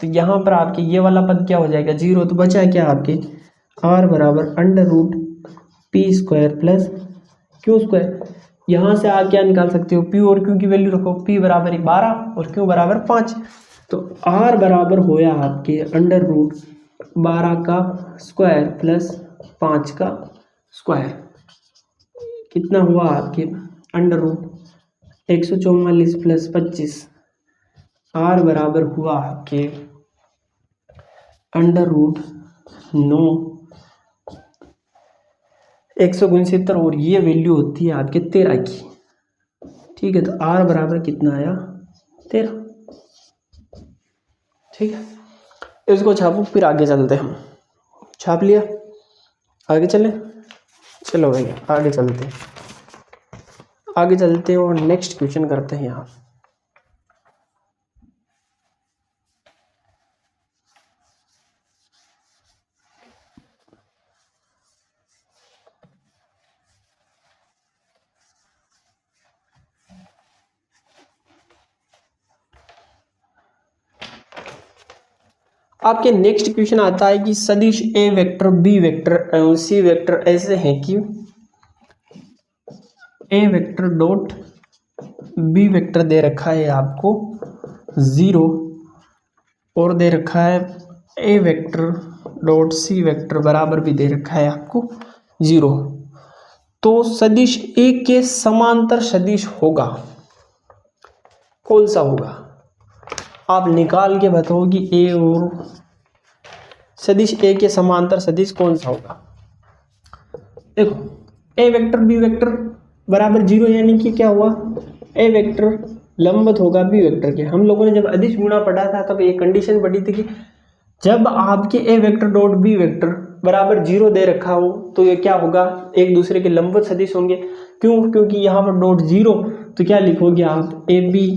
तो यहाँ पर आपके ये वाला पद क्या हो जाएगा? 0। तो बचा क्या आपके? r बराबर under root p square plus Q square. यहाँ से आप क्या निकाल सकते हो? p और q की वैल्यू रखो। p बराबर 12 और q बराबर 5। तो r बराबर होया आपके अंडर रूट 12 का स्क्वायर प्लस 5 का स्क्वायर। कितना हुआ आपके? अंडर रूट 144 प्लस 25 आर बराबर हुआ कि अंडर रूट 9 169 और ये वैल्यू होती है आपके 13 की। ठीक है, तो आर बराबर कितना आया 13। ठीक है, इसको छापो फिर आगे चलते हैं। हम छाप लिया, आगे चलें। चलो भाई आगे चलते हैं, आगे चलते हैं और नेक्स्ट क्वेश्चन करते हैं। यहाँ आपके नेक्स्ट क्वेश्चन आता है कि सदिश ए वेक्टर बी वेक्टर एवं सी वेक्टर ऐसे हैं कि A vector dot B vector दे रखा है आपको 0 और दे रखा है A vector dot C vector बराबर भी दे रखा है आपको 0। तो सदिश ए के समांतर सदिश होगा, कौन सा होगा? आप निकाल के बताओ कि ए और सदिश ए के समांतर सदिश कौन सा होगा। देखो ए वेक्टर बी वेक्टर बराबर 0 यानी कि क्या हुआ, ए वेक्टर लंबवत होगा बी वेक्टर के। हम लोगों ने जब अदिश गुणा पढ़ा था तब एक कंडीशन पढ़ी थी कि जब आपके ए वेक्टर डॉट बी वेक्टर बराबर 0 दे रखा हो तो ये क्या होगा, एक दूसरे के लंबवत सदिश होंगे। क्यों? क्योंकि यहाँ पर डॉट 0, तो क्या लिखोगे आप ए बी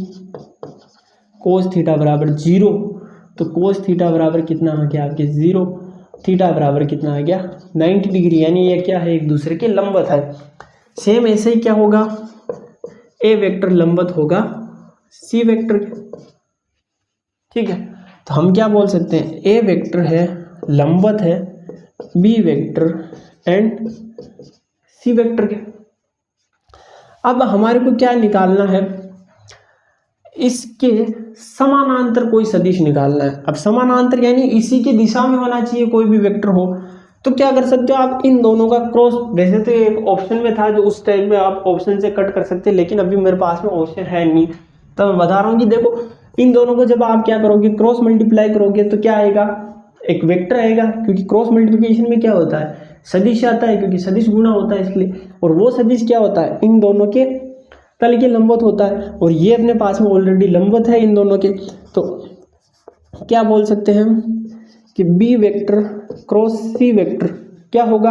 कोस थीटा बराबर 0, तो कोस थीटा बराबर कितना आ गया आपके 0, थीटा बराबर कितना आ गया 90 डिग्री, यानी ये क्या है, एक दूसरे के लंबवत है। सेम ऐसे ही क्या होगा, ए वेक्टर लंबवत होगा सी वेक्टर के। ठीक है, तो हम क्या बोल सकते हैं, ए वेक्टर है लंबवत है B vector and C vector के। अब हमारे को क्या निकालना है, इसके समानांतर कोई सदिश निकालना है। अब समानांतर यानी इसी की दिशा में होना चाहिए कोई भी वेक्टर हो। तो क्या कर सकते हो आप, इन दोनों का क्रॉस, वैसे तो एक ऑप्शन में था जो उस टाइम में आप ऑप्शन से कट कर सकते हैं, लेकिन अभी मेरे पास में ऑप्शन है नहीं, तो मैं बता रहा हूँ कि देखो इन दोनों को जब आप क्या करोगे, क्रॉस मल्टीप्लाई करोगे तो क्या आएगा, एक वेक्टर आएगा। क्योंकि क्रॉस मल्टीप्लिकेशन में क्या होता है, सदिश आता है, क्योंकि सदिश गुणा होता है इसलिए। और वो सदिश क्या होता है, इन दोनों के तल के लंबवत होता है, और ये अपने पास में ऑलरेडी लंबवत है इन दोनों के। तो क्या बोल सकते हैं हम कि B vector cross C vector क्या होगा,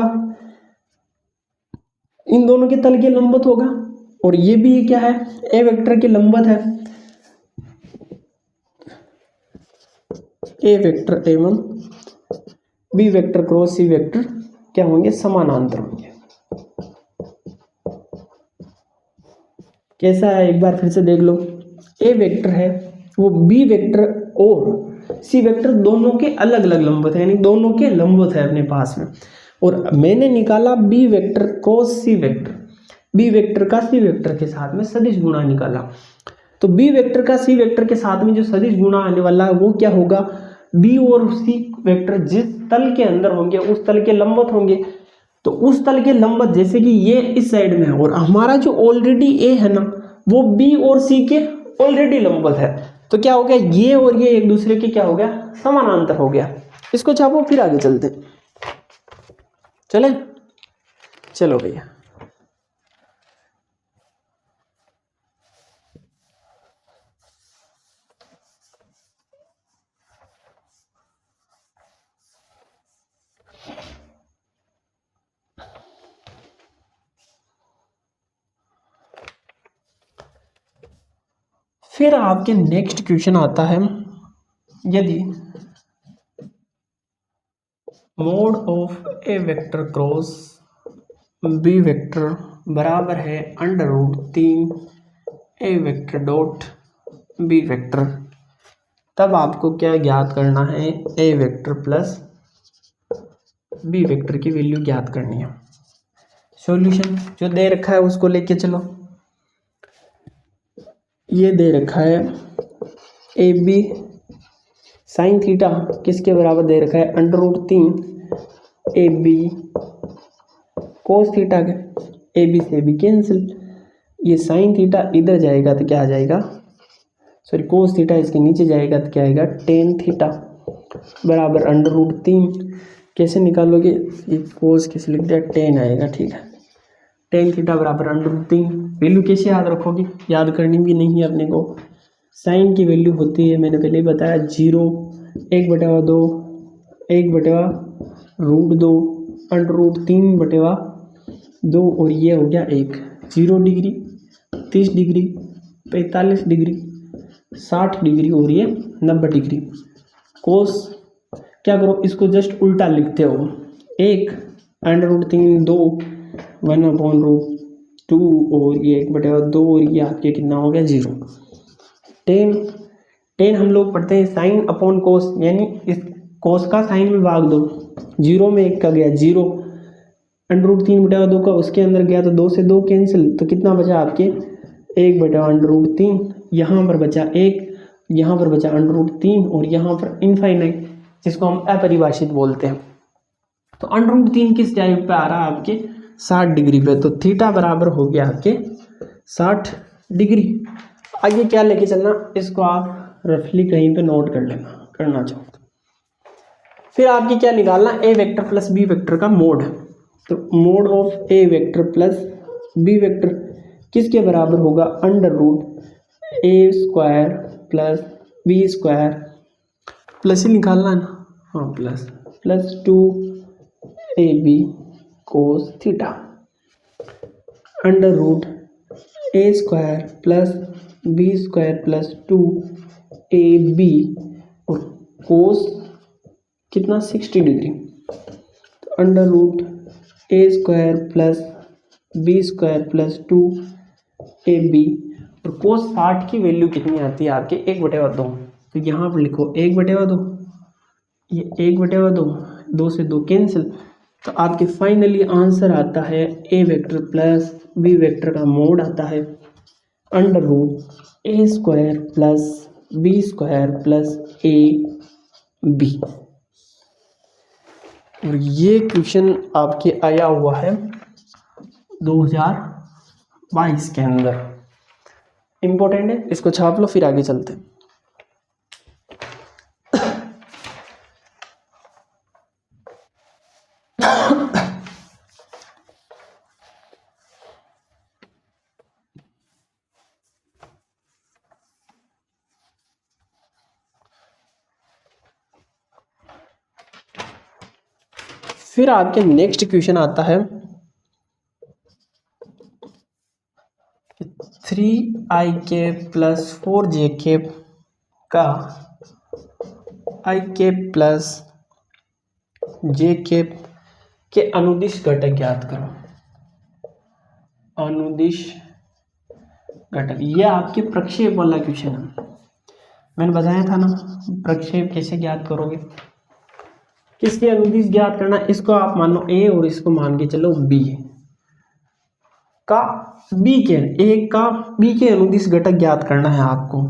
इन दोनों के तल के लंबवत होगा। और ये भी क्या है, ए वेक्टर के लंबवत है। ए वेक्टर एवं B vector cross C vector क्या होंगे, समानांतर होंगे। कैसा है, एक बार फिर से देख लो। ए वेक्टर है वो बी वेक्टर और सी वेक्टर दोनों के अलग अलग लंबवत है, यानी दोनों के लंबवत है अपने पास में। और मैंने निकाला B vector cross C vector, b vector का सी वेक्टर के साथ में सदिश गुणा निकाला। तो बी वेक्टर का सी वेक्टर के साथ में जो सदिश गुणा आने वाला है वो क्या होगा, बी और सी वेक्टर जिस तल के अंदर होंगे उस तल के लंबवत होंगे। तो उस तल के लंबवत, जैसे कि ये इस साइड में है और हमारा जो ऑलरेडी ए है ना वो बी और सी के ऑलरेडी लंबवत है, तो क्या हो गया, ये और ये एक दूसरे के क्या हो गया, समानांतर हो गया। इसको छापो फिर आगे चलते चले। चलो भैया, फिर आपके नेक्स्ट क्वेश्चन आता है, यदि mod of A vector cross B vector बराबर है under root 3 A vector dot B vector, तब आपको क्या ज्ञात करना है, A vector plus B vector की वैल्यू ज्ञात करनी है। सॉल्यूशन जो दे रखा है उसको लेके चलो। ये दे रखा है ए बी साइन थीटा किसके बराबर दे रखा है, under root 3 A B cos theta के, ए बी से बी कैंसिल, ये साइन थीटा इधर जाएगा तो क्या आ जाएगा, सॉरी कोस थीटा इसके नीचे जाएगा तो क्या आएगा, टेन थीटा बराबर √3। कैसे निकालोगे, ये कोस कैसे लिख दिया, टेन आएगा, ठीक है। टेन थीटा बराबर √3। वैल्यू कैसे याद रखोगे, याद करनी भी नहीं है अपने को। साइन की वैल्यू होती है, मैंने पहले ही बताया, 0, 1/2, 1/√2, √3/2 और ये हो गया 1। 0 डिग्री, 30 डिग्री, 45 डिग्री, 60 डिग्री और ये 90 डिग्री। कोस क्या करो, इसको जस्ट उल्टा लिखते हो, 1 √3, 2 1/√2 और ये 1/2 और ये आपके कितना हो गया 0। टेन हम लोग पढ़ते हैं साइन अपॉन कोस, यानी इस कोस का साइन में भाग दो। 0 में 1 का गया 0, √3/2 का उसके अंदर गया तो 2 से 2 कैंसिल, तो कितना बचा आपके 1/√3। यहाँ पर बचा 1, यहाँ पर बचा √3 और यहाँ पर इनफाइनाइट, जिसको हम अपरिभाषित बोलते हैं। तो √3 किस टाइप पे आ रहा है आपके 60 डिग्री पे, तो थीटा बराबर हो गया आपके 60 डिग्री। आगे क्या लेके चलना, इसको आप रफली कहीं पे नोट कर लेना, करना चाहो तो। फिर आपकी क्या निकालना, A vector plus B vector का मोड। तो mod of A vector plus B vector किसके बराबर होगा, √a² प्लस b² प्लस ही निकालना है ना, हाँ plus 2ab cos theta √a² plus b² plus 2ab और कोस कितना 60 डिग्री, तो √a² plus b² plus 2ab और कोस 60 की वैल्यू कितनी आती है आपके 1/2। तो यहाँ पर लिखो 1/2, ये 1/2, 2 से 2 कैंसिल, तो आपके फाइनली आंसर आता है A vector plus B vector का मोड आता है √a² plus b² plus ab। और ये क्वेश्चन आपके आया हुआ है 2022 के अंदर, इम्पोर्टेंट है, इसको छाप लो, फिर आगे चलते हैं। फिर आपके नेक्स्ट क्वेश्चन आता है 3ik प्लस 4j का i प्लस j के अनुदिश घटक ज्ञात करो। अनुदिश घटक, ये आपके प्रक्षेप वाला क्वेश्चन है, मैंने बताया था ना प्रक्षेप कैसे ज्ञात करोगे, किसके अनुदिश ज्ञात करना, इसको आप मानो a और इसको मान के चलो b का a का b के अनुदिश घटक ज्ञात करना है आपको।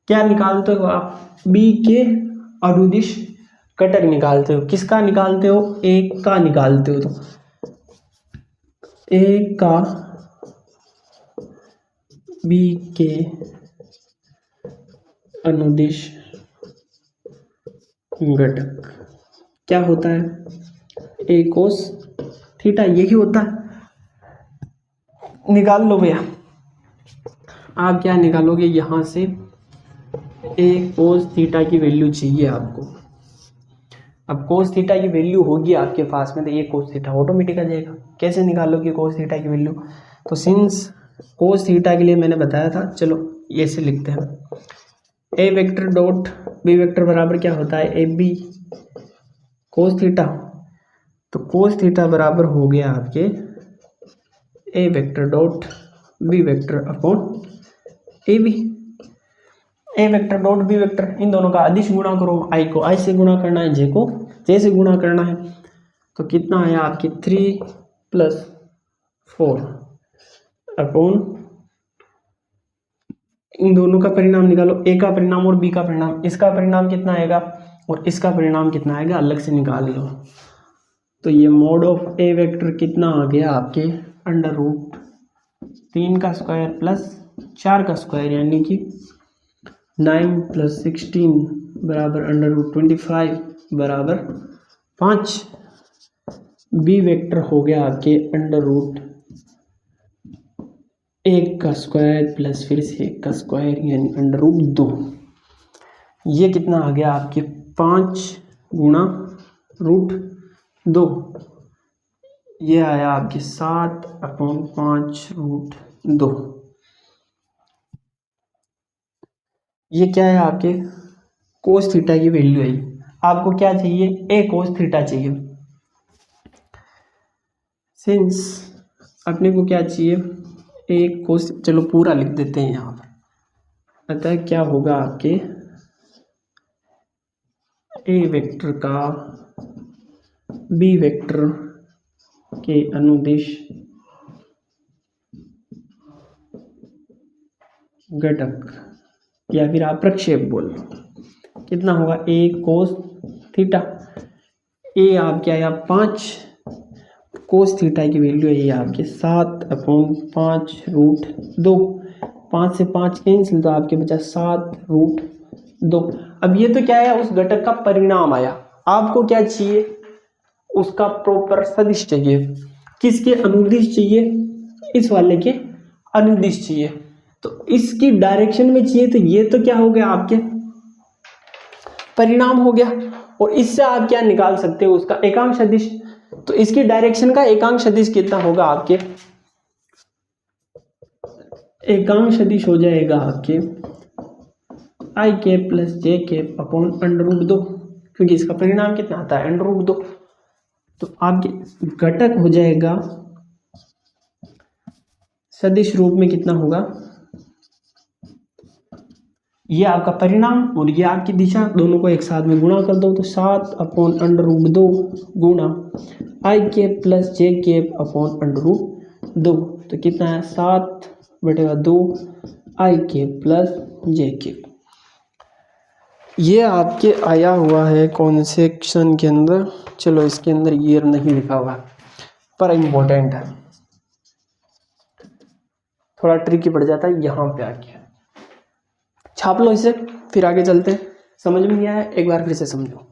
क्या निकालते हो आप, b के अनुदिश घटक निकालते हो, किसका निकालते हो, a का निकालते हो, तो a का b के अनुदिश घटक क्या होता है, a cos थीटा, यही होता है। निकाल लो भैया, आप क्या निकालोगे, यहां से a cos थीटा की वैल्यू चाहिए आपको। अब cos थीटा की वैल्यू होगी आपके पास में, तो a cos थीटा ऑटोमेटिक आ जाएगा। कैसे निकालोगे cos थीटा की वैल्यू, तो सिंस cos थीटा के लिए मैंने बताया था, चलो ऐसे लिखते हैं, a vector dot b vector बराबर क्या होता है, ए बी cos थीटा, तो cos थीटा बराबर हो गया आपके a vector dot b vector upon A B. A vector dot B vector, इन दोनों का अदिश गुणा करो, i को i से गुणा करना है, j को j से गुणा करना है, तो कितना आया आपकी 3 + 4 अपॉन, इन दोनों का परिणाम निकालो, ए का परिणाम और बी का परिणाम, इसका परिणाम कितना आएगा और इसका परिणाम कितना आएगा अलग से निकाल लो। तो ये मोड ऑफ ए वेक्टर कितना आ गया आपके 3 का स्क्वायर प्लस 4 का स्क्वायर यानी कि 9 + 16 बराबर √25 बराबर 5। बी वेक्टर हो गया आपके √1 का स्क्वायर प्लस फिर से 1 का स्क्वायर यानी √2। ये कितना आ गया आपके 5 गुणा √2, ये आया आपके 7/5 √2। ये क्या है आपके कोस थीटा की वैल्यू है। आपको क्या चाहिए, ए कोस थीटा चाहिए। सिंस अपने को क्या चाहिए, ए कोस, चलो पूरा लिख देते हैं यहाँ पर। अतः क्या होगा आपके ए वेक्टर का बी वेक्टर के अनुदिश घटक या फिर आप प्रक्षेप बोल लो, कितना होगा ए कोस थीटा। ए आपके आया 5, कोस थीटा की वैल्यू है ये आपके 7/5 √2। 5 से 5 कैंसिल तो आपके बचा 7 √2। अब ये तो क्या है, उस घटक का परिणाम आया। आपको क्या चाहिए, उसका प्रॉपर सदिश चाहिए। किसके अनुदिश चाहिए, इस वाले के अनुदिश चाहिए। तो इसकी डायरेक्शन में चाहिए, तो ये तो क्या हो गया आपके परिणाम हो गया। और इससे आप क्या निकाल सकते हो, उसका एकांक सदिश। तो इसकी डायरेक्शन का एकांक सदिश कितना होगा आपके, एकांक सदिश हो जाएगा आपके i cap plus j cap upon √2, क्योंकि इसका परिणाम कितना आता है √2। तो आपके घटक हो जाएगा सदिश रूप में कितना होगा, ये आपका परिणाम और ये आपकी दिशा, दोनों को एक साथ में गुणा कर दो तो 7/√2 गुणा i cap plus j cap upon √2। तो कितना है 7/2 i cap plus j cap. ये आपके आया हुआ है कौन से सेक्शन के अंदर, चलो इसके अंदर ईयर नहीं लिखा हुआ पर इम्पोर्टेंट है, थोड़ा ट्रिकी पड़ जाता है यहाँ पे आके। छाप लो इसे, फिर आगे चलते हैं। समझ में नहीं आया एक बार फिर से समझो।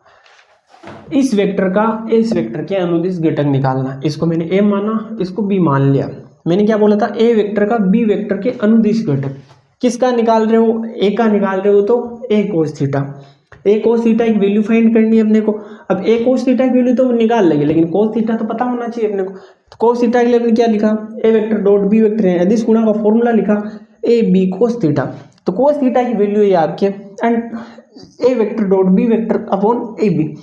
इस वेक्टर का इस वेक्टर के अनुदिश घटक निकालना। इसको मैंने ए माना, इसको बी मान लिया। मैंने क्या बोला था, ए वेक्टर का बी वेक्टर के अनुदिश घटक। किसका निकाल रहे हो, ए का निकाल रहे हो तो ए कोस थीटा। ए कोस थीटा की वैल्यू फाइंड करनी है अपने को। अब ए कोस थीटा की वैल्यू तो निकाल लेंगे, लेकिन कोस थीटा तो पता होना चाहिए अपने को। तो कोस थीटा के लिए हमने क्या लिखा, ए वेक्टर डॉट बी वेक्टर है, अदिश गुणा का फॉर्मूला लिखा ए बी कोस थीटा। तो कोस थीटा की वैल्यू है आपके and A vector dot B vector upon A B.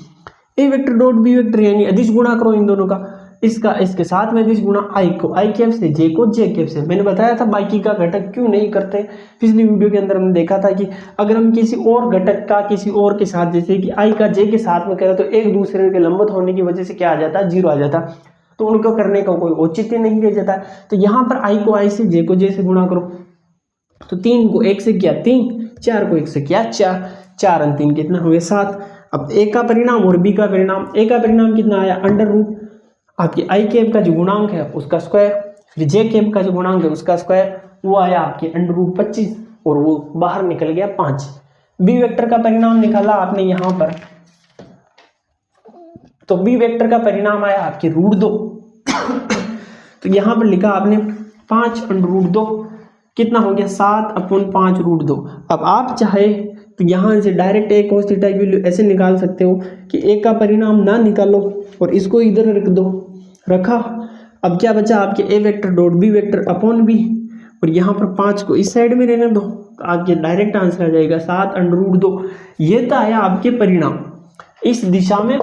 A vector dot B vector यानी अदिश गुणा करो इन दोनों का, इसका इसके साथ में अदिश गुणा आई को आई कैप से, जे को जे कैप से। मैंने बताया था बाकी का घटक क्यों नहीं करते, पिछली वीडियो के अंदर हमने देखा था कि अगर हम किसी और घटक का किसी और के साथ, जैसे कि आई का जे के साथ में करें तो एक दूसरे के लंबवत होने की वजह से क्या आ जाता है, 0 आ जाता, तो उनको करने का कोई औचित्य नहीं रह जाता। तो यहाँ पर आई को आई से, जे को जे से गुणा करो। तो 3 को 1 से किया 3, 4 को 1 से किया 4, 4 और 3 कितना हुए 7। अब ए का परिणाम और बी का परिणाम, ए का परिणाम कितना आया √ आपकी आई कैप का जो गुणांक है उसका स्क्वायर, फिर जे कैप का जो गुणांक है उसका स्क्वायर, वो आया आपके √25 और वो बाहर निकल गया 5। बी वेक्टर का परिणाम निकाला आपने यहाँ पर, तो बी वेक्टर का परिणाम आया आपके √2। तो यहाँ पर लिखा आपने 5/2, कितना हो गया 7/5 √2। अब आप चाहे तो यहाँ से डायरेक्ट ए कोस थीटा की वैल्यू ऐसे निकाल सकते हो कि ए का परिणाम ना निकालो और इसको इधर रख दो, रखा। अब क्या बचा आपके ए vector dot B vector upon b, और यहाँ पर 5 को इस साइड में रहने दो, तो आपके डायरेक्ट आंसर आ जाएगा 7/2। ये तो आया आपके परिणाम, इस दिशा में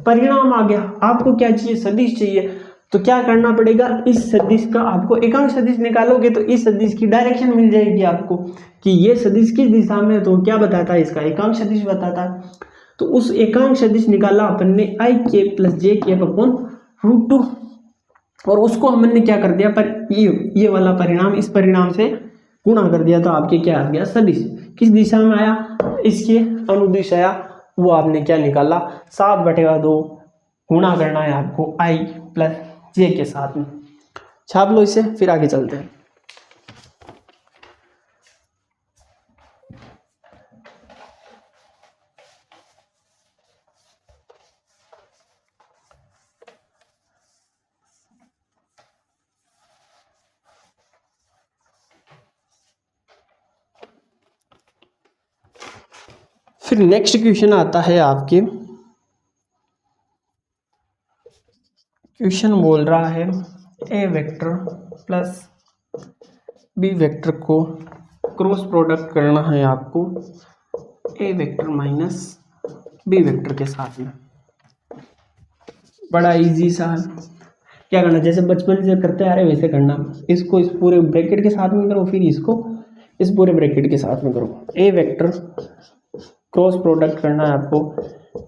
परिणाम आ गया। आपको क्या चाहिए, सदिश चाहिए। तो क्या करना पड़ेगा, इस सदिश का आपको एकांक सदिश निकालोगे तो इस सदिश की डायरेक्शन मिल जाएगी आपको कि ये सदिश किस दिशा में, तो क्या बताता है, इसका एकांक सदिश बताता है। तो उस एकांक सदिश निकाला अपन ने आई cap plus J cap upon √2, और उसको हमने क्या कर दिया, पर ये वाला परिणाम इस परिणाम से गुणा कर दिया, तो आपके क्या आ गया सदिश। किस दिशा में आया, इसके अनुदिश आया। वो आपने क्या निकाला 7/2 गुणा करना है आपको आई प्लस जे के साथ में। छाप लो इसे, फिर आगे चलते हैं। फिर नेक्स्ट क्वेश्चन आता है आपके, क्वेश्चन बोल रहा है A vector plus B vector को क्रॉस प्रोडक्ट करना है आपको a vector minus B vector के साथ में। बड़ा इजी सा है, क्या करना, जैसे बचपन से करते आ रहे वैसे करना। इसको इस पूरे ब्रैकेट के साथ में करो, फिर इसको इस पूरे ब्रैकेट के साथ में करो। ए वेक्टर क्रॉस प्रोडक्ट करना है आपको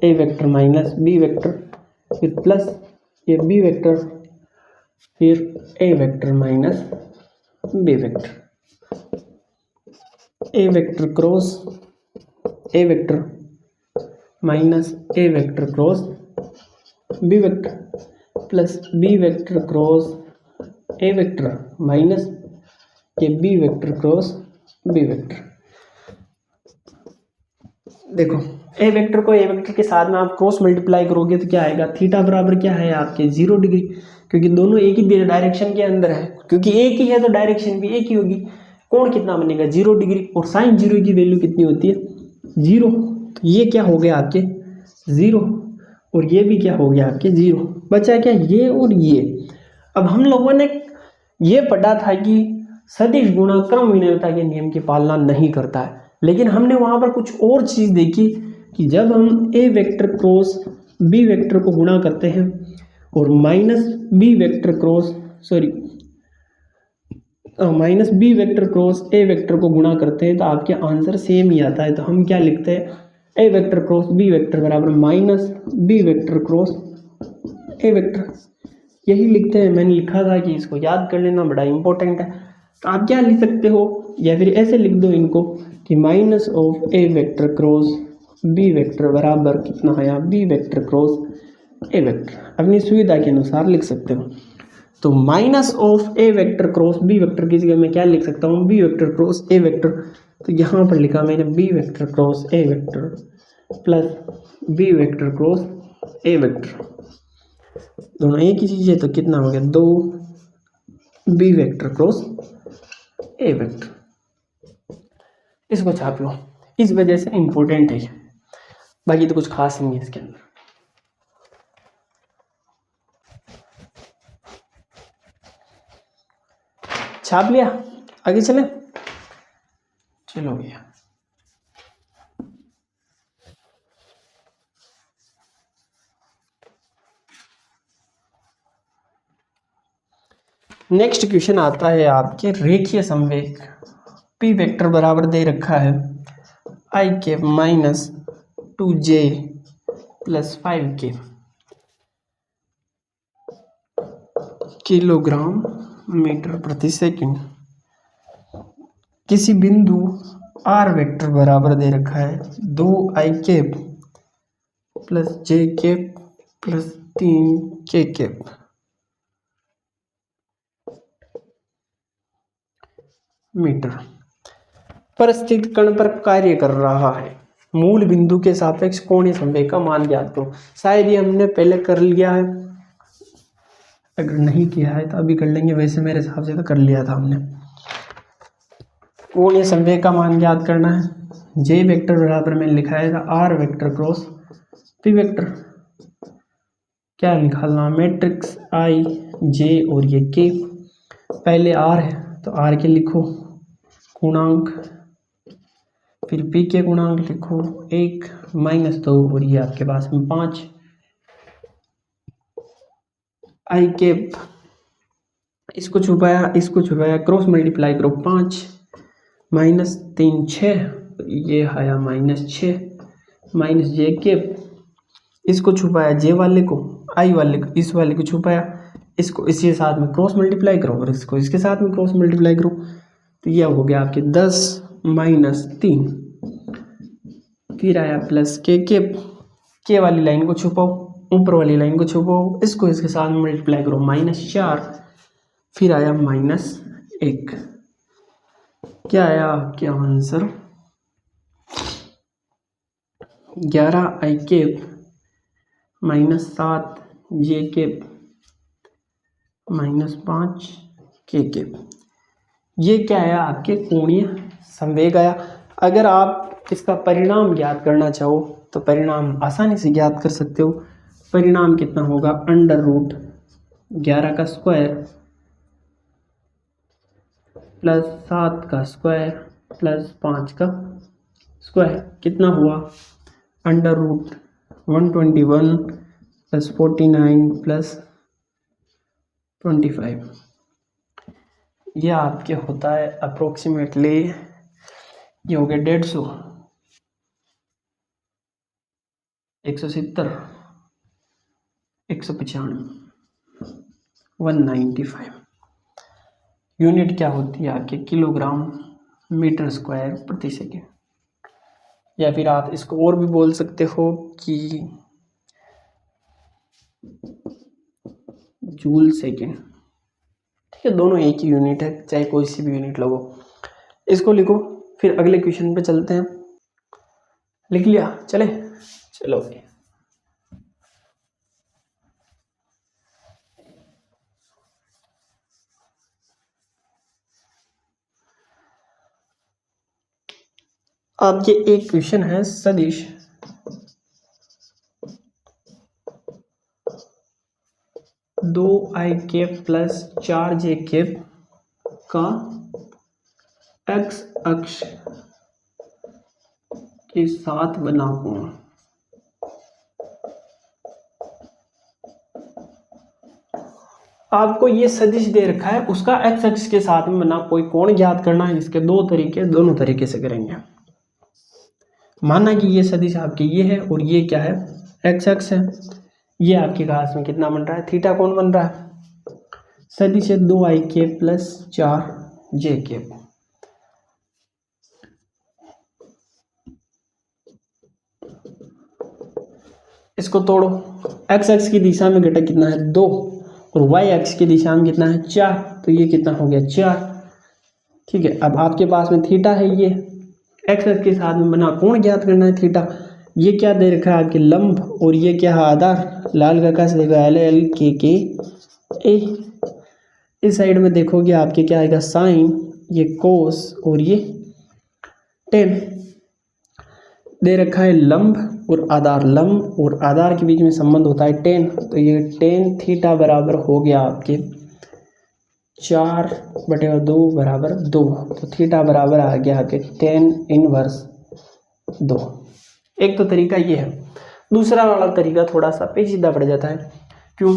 a vector minus B vector, फिर प्लस ये बी वेक्टर, फिर a vector minus B vector. A vector cross A vector minus A vector cross B vector plus B vector cross A vector minus ये b vector cross B vector. देखो a vector को ए vector के साथ में आप cross multiply करोगे तो क्या आएगा, थीटा बराबर क्या है आपके 0 डिग्री, क्योंकि दोनों एक ही डायरेक्शन के अंदर है, क्योंकि एक ही है तो डायरेक्शन भी एक ही होगी। कोण कितना बनेगा 0 डिग्री, और साइन 0 की वैल्यू कितनी होती है 0, तो ये क्या हो गया आपके 0, और ये भी क्या हो गया आपके 0, बचा क्या ये और ये। अब हम लोगों ने ये पढ़ा था कि सदिश गुणा क्रम विनिमयता के नियम की पालना नहीं करता है, लेकिन हमने वहां पर कुछ और चीज देखी कि जब हम A vector cross B vector को गुणा करते हैं और माइनस बी वेक्टर क्रॉस ए वेक्टर को गुणा करते हैं तो आपके आंसर सेम ही आता है। तो हम क्या लिखते हैं, A vector cross B vector बराबर माइनस बी वेक्टर क्रॉस ए वेक्टर, यही लिखते हैं। मैंने लिखा था कि इसको याद कर लेना, बड़ा इंपॉर्टेंट है। तो आप क्या लिख सकते हो, या फिर ऐसे लिख दो इनको कि minus of A vector cross B vector बराबर कितना है बी वेक्टर क्रॉस ए वेक्टर, अपनी सुविधा के अनुसार लिख सकते हो। तो minus of A vector cross B vector की जगह मैं क्या लिख सकता हूँ, बी वेक्टर क्रॉस ए वेक्टर। तो यहाँ पर लिखा मैंने बी वेक्टर क्रॉस ए vector plus B vector cross ए वेक्टर, दोनों एक ही चीज़ है तो कितना हो गया 2 बी वेक्टर क्रॉस ए वेक्टर। इसको छाप लो, इस वजह से इंपॉर्टेंट है, बाकी तो कुछ खास नहीं है इसके अंदर। छाप लिया, आगे चले, चलो भैया। नेक्स्ट क्वेश्चन आता है आपके रेखीय संवेग पी वेक्टर बराबर दे रखा है आई के minus 2j plus 5k kilogram metre प्रति सेकंड। किसी बिंदु आर वेक्टर बराबर दे रखा है 2i cap plus j cap plus 3k cap. Metre पर स्थित कण पर कार्य कर रहा है, मूल बिंदु के सापेक्ष कोणीय संवेग का मान ज्ञात करो। शायद ये हमने पहले कर लिया है, अगर नहीं किया है तो अभी कर लेंगे, वैसे मेरे हिसाब से तो कर लिया था हमने। कोणीय संवेग का मान ज्ञात करना है, जे वेक्टर बराबर में लिखा है R vector cross P vector. क्या निकालना, मैट्रिक्स आई जे और ये के, पहले आर है तो आर के लिखो गुणांक, फिर पी के गुणांक लिखो 1 माइनस 2 और ये आपके पास में 5। आई कैप इसको छुपाया क्रॉस मल्टीप्लाई करो 5 माइनस 3 6, ये आया माइनस 6 माइनस जे कैप, इसको छुपाया जे वाले को, आई वाले को, इस वाले को छुपाया, इसको इसके साथ में क्रॉस मल्टीप्लाई करो और इसको इसके साथ में क्रॉस मल्टीप्लाई करो, तो यह हो गया आपके 10 माइनस 3, फिर आया प्लस के कैप, के वाली लाइन को छुपाओ, ऊपर वाली लाइन को छुपाओ, इसको इसके साथ में मल्टीप्लाई करो -4, फिर आया -1। क्या आया आपके आंसर 11 आई कैप -7 जे कैप -5 के कैप। ये क्या आया आपके कोणीय संवेग आया। अगर आप इसका परिणाम ज्ञात करना चाहो तो परिणाम आसानी से ज्ञात कर सकते हो। परिणाम कितना होगा, √11 का स्क्वायर प्लस 7 का स्क्वायर प्लस 5 का स्क्वायर कितना हुआ, √121 प्लस 49 प्लस 25। यह आपके होता है अप्रोक्सीमेटली, ये हो गया 150, 170, 195, 195। यूनिट क्या होती है आपके, किलोग्राम मीटर स्क्वायर प्रति सेकेंड, या फिर आप इसको और भी बोल सकते हो कि जूल सेकेंड। ठीक है, दोनों एक ही यूनिट है, चाहे कोई सी भी यूनिट लगो। इसको लिखो, फिर अगले क्वेश्चन पे चलते हैं। लिख लिया, चले चलो। अब ये एक क्वेश्चन है, सदिश दो i प्लस 4j का x अक्ष के साथ बना कोण। आपको ये सदिश दे रखा है, उसका x अक्ष के साथ में बना कोई कोण ज्ञात करना है। इसके दो तरीके, दोनों तरीके से करेंगे। माना कि ये सदिश आपके ये है और ये क्या है, x अक्ष है। ये आपके घास में कितना बन रहा है, थीटा कोण बन रहा है। सदिश है 2i प्लस 4j। इसको तोड़ो, x अक्ष की दिशा में घटक कितना है 2 और y अक्ष की दिशा में कितना है 4, तो ये कितना हो गया 4। ठीक है, अब आपके पास में थीटा है, ये x अक्ष के साथ में बना कोण ज्ञात करना है थीटा। ये क्या दे रखा है आपके लंब, और ये क्या है आधार, लाल का कैसे देगा LLKK। इस साइड में देखोगे आपके क्या आएगा साइन, ये कोस और ये टेन। दे रखा है लंब और आधार, लंब और आधार के बीच में संबंध होता है टेन, तो ये टेन थीटा बराबर हो गया आपके 4/2 बराबर 2, तो थीटा बराबर आ गया आपके 10⁻²। एक तो तरीका ये है। दूसरा वाला तरीका थोड़ा सा पेचीदा पड़ जाता है, क्यों,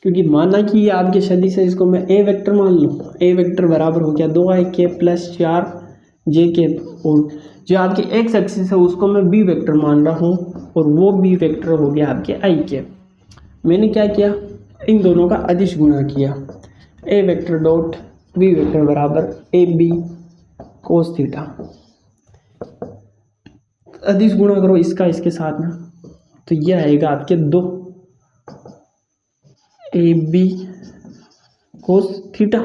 क्योंकि माना कि ये आपके सदिश है, इसको मैं ए वेक्टर मान लूँ। ए वेक्टर बराबर हो गया 2i प्लस 4j, और जो आपके एक्स एक्सिस है उसको मैं बी वेक्टर मान रहा हूँ, और वो बी वेक्टर हो गया आपके i। मैंने क्या किया, इन दोनों का अदिश गुणा किया। ए वेक्टर डॉट बी वेक्टर बराबर AB कोस थीटा। अदिश गुणा करो इसका इसके साथ में, तो यह आएगा आपके 2AB कोस थीटा।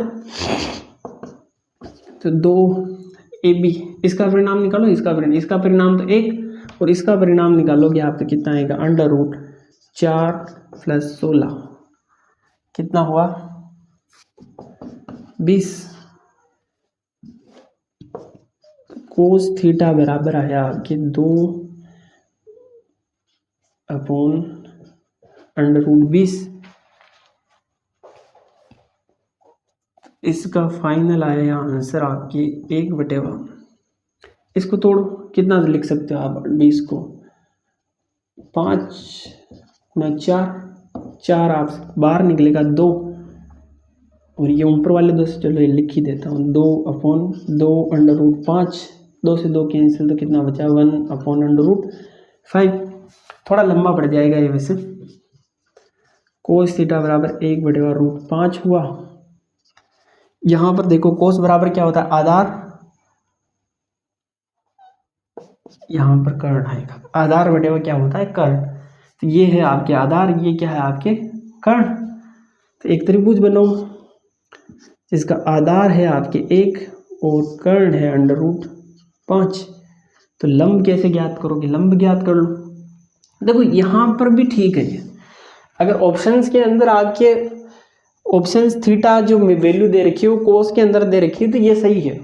तो 2AB, इसका परिणाम निकालो, इसका परिणाम तो 1, और इसका परिणाम निकालोगे आप तो कितना आएगा, √4 + 16 कितना हुआ 20। कोस थीटा बराबर आया आपके 2/√20। इसका फाइनल आया आंसर आपकी 1/1। इसको तोड़ो, कितना लिख सकते हो आप 20 को, 5 में 4 आप बाहर निकलेगा 2, और ये ऊपर वाले 2 से चलो ये लिख ही देता हूँ, 2/2 √5, 2 से 2 कैंसिल, तो कितना बचा 1/√5। थोड़ा लंबा पड़ जाएगा ये वैसे। कोस थीटा बराबर 1/√5 हुआ। यहाँ पर देखो कोस बराबर क्या होता है, आधार, यहाँ पर कर्ण आएगा, आधार बटे क्या होता है कर्ण। तो ये है आपके आधार, ये क्या है आपके कर्ण। तो एक त्रिभुज बनाओ जिसका आधार है आपके 1 और कर्ण है √5। तो लंब कैसे ज्ञात करोगे, लंब ज्ञात कर लो। देखो यहाँ पर भी ठीक है ये, अगर ऑप्शंस के अंदर आपके ऑप्शंस थीटा जो वैल्यू दे रखी है वो कोस के अंदर दे रखी है, तो ये सही है,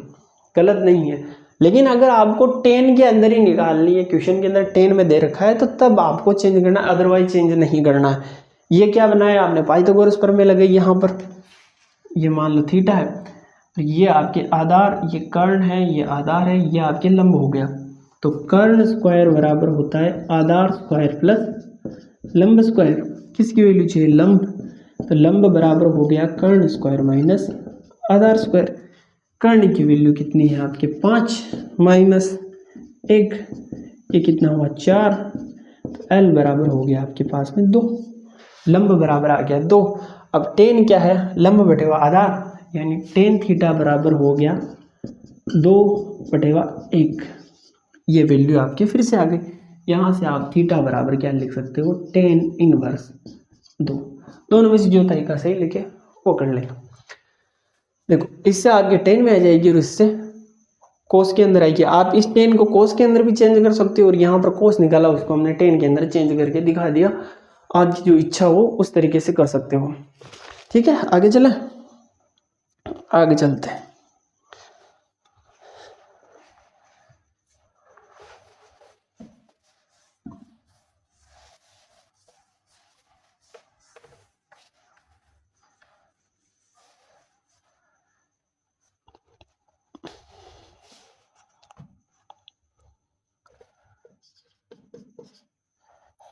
गलत नहीं है। लेकिन अगर आपको 10 के अंदर ही निकालनी है, क्वेश्चन के अंदर 10 में दे रखा है, तो तब आपको चेंज करना, अदरवाइज चेंज नहीं करना है। ये क्या बनाया आपने, पाइथागोरस प्रमेय लगाई यहाँ पर, ये मान लो थीटा है, तो ये आपके आधार, ये कर्ण है, ये आधार है, ये आपके लंब हो गया। तो कर्ण स्क्वायर बराबर होता है आधार स्क्वायर प्लस लंब स्क्वायर। किसकी वैल्यू चाहिए, लंब, तो लंब बराबर हो गया कर्ण स्क्वायर माइनस आधार स्क्वायर। कर्ण की वैल्यू कितनी है आपके 5 माइनस 1, ये कितना हुआ 4, तो एल बराबर हो गया आपके पास में 2, लंब बराबर आ गया 2। अब 10 क्या है, लंब बटेवा आधार, यानी 10 थीटा बराबर हो गया 2/1। ये वैल्यू आपके फिर से आ गई। यहाँ से आप थीटा बराबर क्या लिख सकते हो, 10 इनवर्स 2। दोनों में से जो तरीका सही लिखे वो कर लेना। देखो इससे आगे 10 में आ जाएगी और इससे कोस के अंदर आएगी। आप इस 10 को कोस के अंदर भी चेंज कर सकते हो, और यहाँ पर कोस निकाला उसको हमने 10 के अंदर चेंज करके दिखा दिया। आपकी जो इच्छा हो उस तरीके से कर सकते हो। ठीक है, आगे चलें, आगे चलते हैं।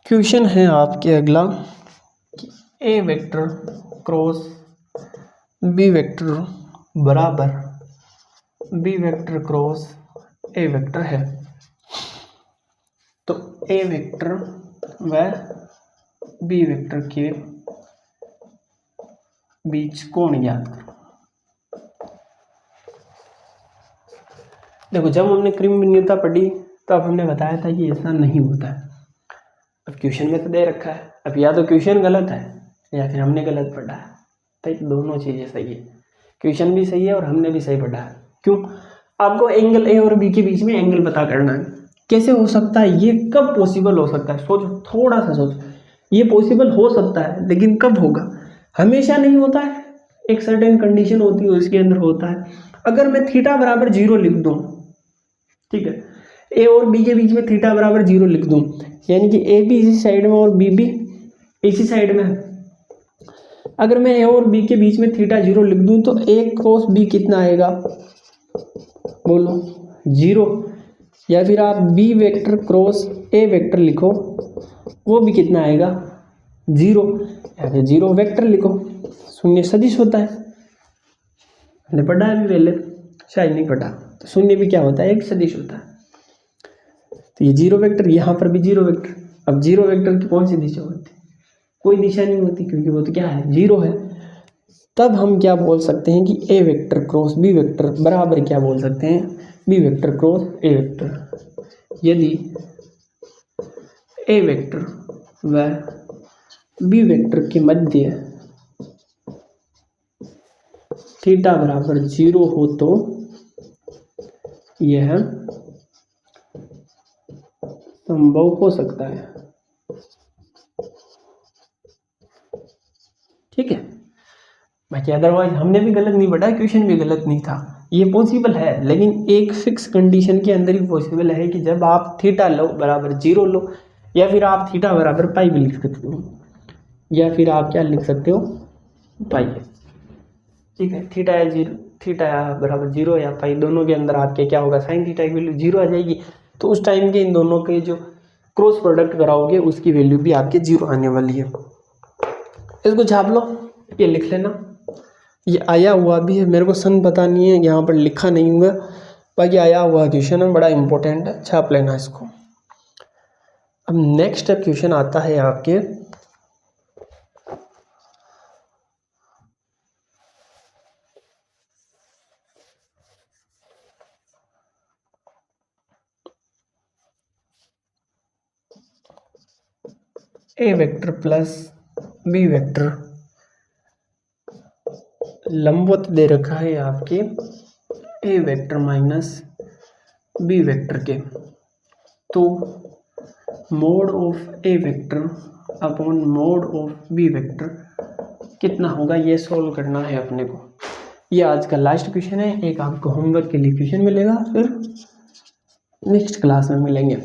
क्वेश्चन है आपके अगला कि A vector cross B vector बराबर बी वेक्टर क्रॉस ए वेक्टर है, तो ए वेक्टर व बी वेक्टर के बीच कोण ज्ञात करो। देखो जब हमने क्रमभिन्नता पढ़ी तब हमने बताया था कि ऐसा नहीं होता है। अब क्वेश्चन में तो दे रखा है, अब या तो क्वेश्चन गलत है या फिर हमने गलत पढ़ा है। तो दोनों चीज़ें सही है, क्वेश्चन भी सही है और हमने भी सही पढ़ा है। क्यों, आपको एंगल ए और बी के बीच में एंगल पता करना है। कैसे हो सकता है, ये कब पॉसिबल हो सकता है, सोचो, थोड़ा सा सोचो। ये पॉसिबल हो सकता है लेकिन कब होगा, हमेशा नहीं होता है, एक सर्टेन कंडीशन होती है उसके अंदर होता है। अगर मैं थीटा बराबर 0 लिख दूँ, ठीक है, ए और बी के बीच में थीटा बराबर 0 लिख दूँ, यानी कि ए भी इसी साइड में और बी भी इसी साइड में है। अगर मैं ए और बी के बीच में थीटा 0 लिख दूँ तो ए क्रॉस बी कितना आएगा, बोलो 0। या फिर आप बी वेक्टर क्रॉस ए वेक्टर लिखो, वो भी कितना आएगा 0। या फिर 0 वेक्टर लिखो, शून्य सदिश होता है, हमने पढ़ा है अभी पहले, शायद नहीं पढ़ा। तो शून्य भी क्या होता है, एक सदिश होता है। तो ये 0 वेक्टर, यहाँ पर भी 0 वेक्टर। अब 0 वेक्टर की कौन सी दिशा होती है, कोई दिशा नहीं होती, क्योंकि वो तो क्या है 0 है। तब हम क्या बोल सकते हैं कि A vector cross B vector बराबर क्या बोल सकते हैं, बी वेक्टर क्रॉस ए वेक्टर। यदि ए वेक्टर व बी वेक्टर के मध्य थीटा बराबर 0 हो तो यह संभव हो सकता है। ठीक है, बाकी अदरवाइज हमने भी गलत नहीं पढ़ा, क्वेश्चन भी गलत नहीं था। ये पॉसिबल है, लेकिन एक फिक्स कंडीशन के अंदर ही पॉसिबल है कि जब आप थीटा लो बराबर 0 लो, या फिर आप थीटा बराबर पाई भी लिख सकते हो, या फिर आप क्या लिख सकते हो, पाई। ठीक है, थीटा या 0, थीटा बराबर 0 या पाई, दोनों के अंदर आपके क्या होगा, साइन थीटा की वैल्यू 0 आ जाएगी। तो उस टाइम के इन दोनों के जो क्रॉस प्रोडक्ट कराओगे उसकी वैल्यू भी आपके 0 आने वाली है। इसको छाप लो, ये लिख लेना, ये आया हुआ भी है, मेरे को सन पता नहीं है, यहाँ पर लिखा नहीं हुआ, बाकी आया हुआ क्वेश्चन है, बड़ा इंपॉर्टेंट है, छाप लेना इसको। अब नेक्स्ट क्वेश्चन आता है आपके ए वेक्टर प्लस बी वेक्टर लंबवत दे रखा है आपके ए वेक्टर माइनस बी वेक्टर के, तो mod of A vector upon mod of B vector कितना होगा, ये सॉल्व करना है अपने को। ये आज का लास्ट क्वेश्चन है। एक आपको होमवर्क के लिए क्वेश्चन मिलेगा, फिर नेक्स्ट क्लास में मिलेंगे।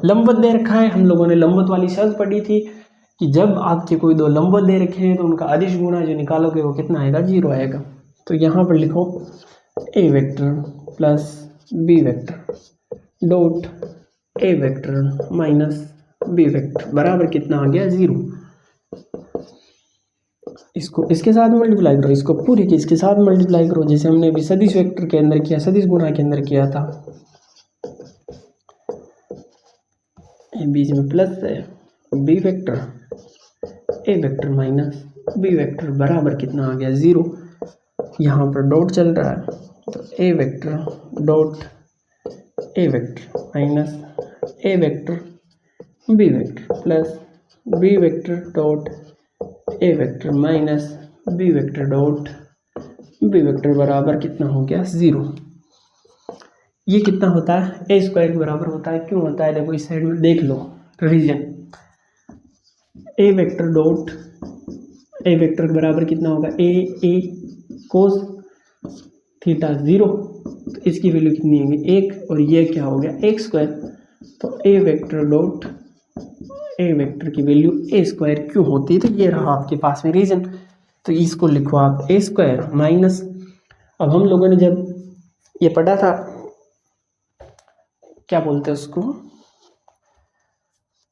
लंबवत दे रखा है, हम लोगों ने लंबवत वाली शर्त पढ़ी थी कि जब आपके कोई दो लंबवत दे रखे हैं तो उनका अदिश गुणा जो निकालोगे वो कितना आएगा, 0 आएगा। तो यहाँ पर लिखो a vector plus B vector dot A vector minus B vector बराबर कितना आ गया, 0। इसको इसके साथ मल्टीप्लाई करो, इसको पूरे के इसके साथ मल्टीप्लाई करो, जैसे हमने अभी सदिश वेक्टर के अंदर किया, सदिश गुणा के अंदर किया था। बीच में प्लस है, बी वेक्टर ए वेक्टर माइनस बी वेक्टर बराबर कितना आ गया, 0। यहाँ पर डॉट चल रहा है, तो ए वेक्टर डॉट ए वेक्टर माइनस ए vector b vector plus B vector dot ए vector minus B vector dot B vector बराबर कितना हो गया, 0। ये कितना होता है, ए स्क्वायर के बराबर होता है। क्यों होता है, देखो इस साइड में देख लो, revision. A vector dot A vector के बराबर कितना होगा, ए कोस थीटा 0, तो इसकी वैल्यू कितनी होगी, 1, और ये क्या हो गया, एक स्क्वायर। तो ए वेक्टर डॉट ए वेक्टर की वैल्यू ए स्क्वायर क्यों होती है, तो ये रहा आपके पास में रीजन। तो इसको लिखो आप ए स्क्वायर माइनस, अब हम लोगों ने जब ये पढ़ा था, क्या बोलते हैं उसको,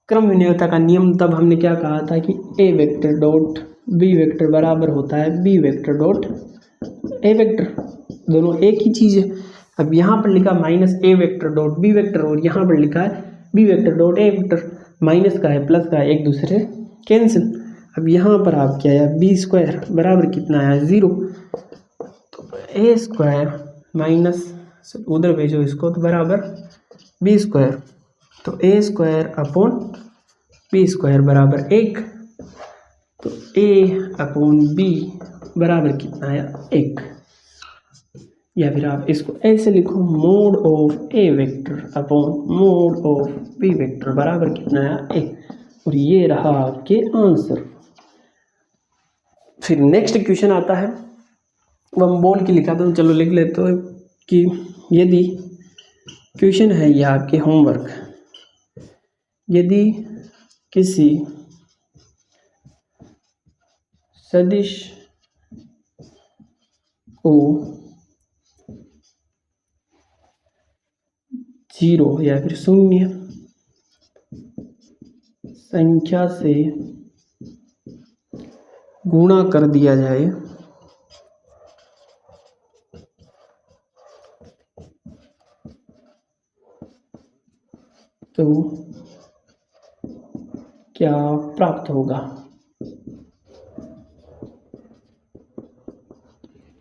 क्रम विनियोगता का नियम, तब हमने क्या कहा था कि A vector dot B vector बराबर होता है बी वेक्टर डॉट ए वेक्टर, दोनों एक ही चीज़ है। अब यहाँ पर लिखा माइनस ए वेक्टर डॉट बी वेक्टर, और यहाँ पर लिखा है बी वेक्टर डॉट ए वेक्टर, माइनस का है प्लस का है, एक दूसरे कैंसिल। अब यहाँ पर आप क्या आया, बी स्क्वायर बराबर कितना आया, 0। तो ए स्क्वायर माइनस, उधर भेजो इसको, तो बराबर बी स्क्वायर, तो ए स्क्वायर अपॉन बी स्क्वायर बराबर 1, तो ए अपॉन बी बराबर कितना आया, 1। या फिर आप इसको ऐसे लिखो, mod of A vector upon mod of B vector बराबर कितना आया, 1, और ये रहा आपके आंसर। फिर नेक्स्ट क्वेश्चन आता है, वो हम बोल के लिखा था, चलो लिख लेते हो कि यदि क्वेश्चन है ये आपके होमवर्क, यदि किसी सदिश को 0 या फिर 0 संख्या से गुणा कर दिया जाए तो क्या प्राप्त होगा।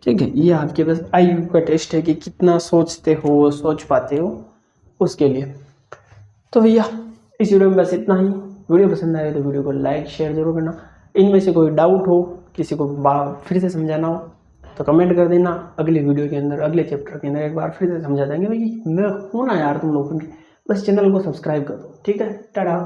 ठीक है, ये आपके पास IQ का टेस्ट है कि कितना सोचते हो, सोच पाते हो, उसके लिए। तो भैया इस वीडियो में बस इतना ही। वीडियो पसंद आए तो वीडियो को लाइक शेयर जरूर करना। इनमें से कोई डाउट हो, किसी को फिर से समझाना हो तो कमेंट कर देना। अगले वीडियो के अंदर, अगले चैप्टर के अंदर एक बार फिर से समझा देंगे। भाई मैं हूँ ना यार तुम लोगों की, बस चैनल को सब्सक्राइब कर दो। ठीक है, टाटा।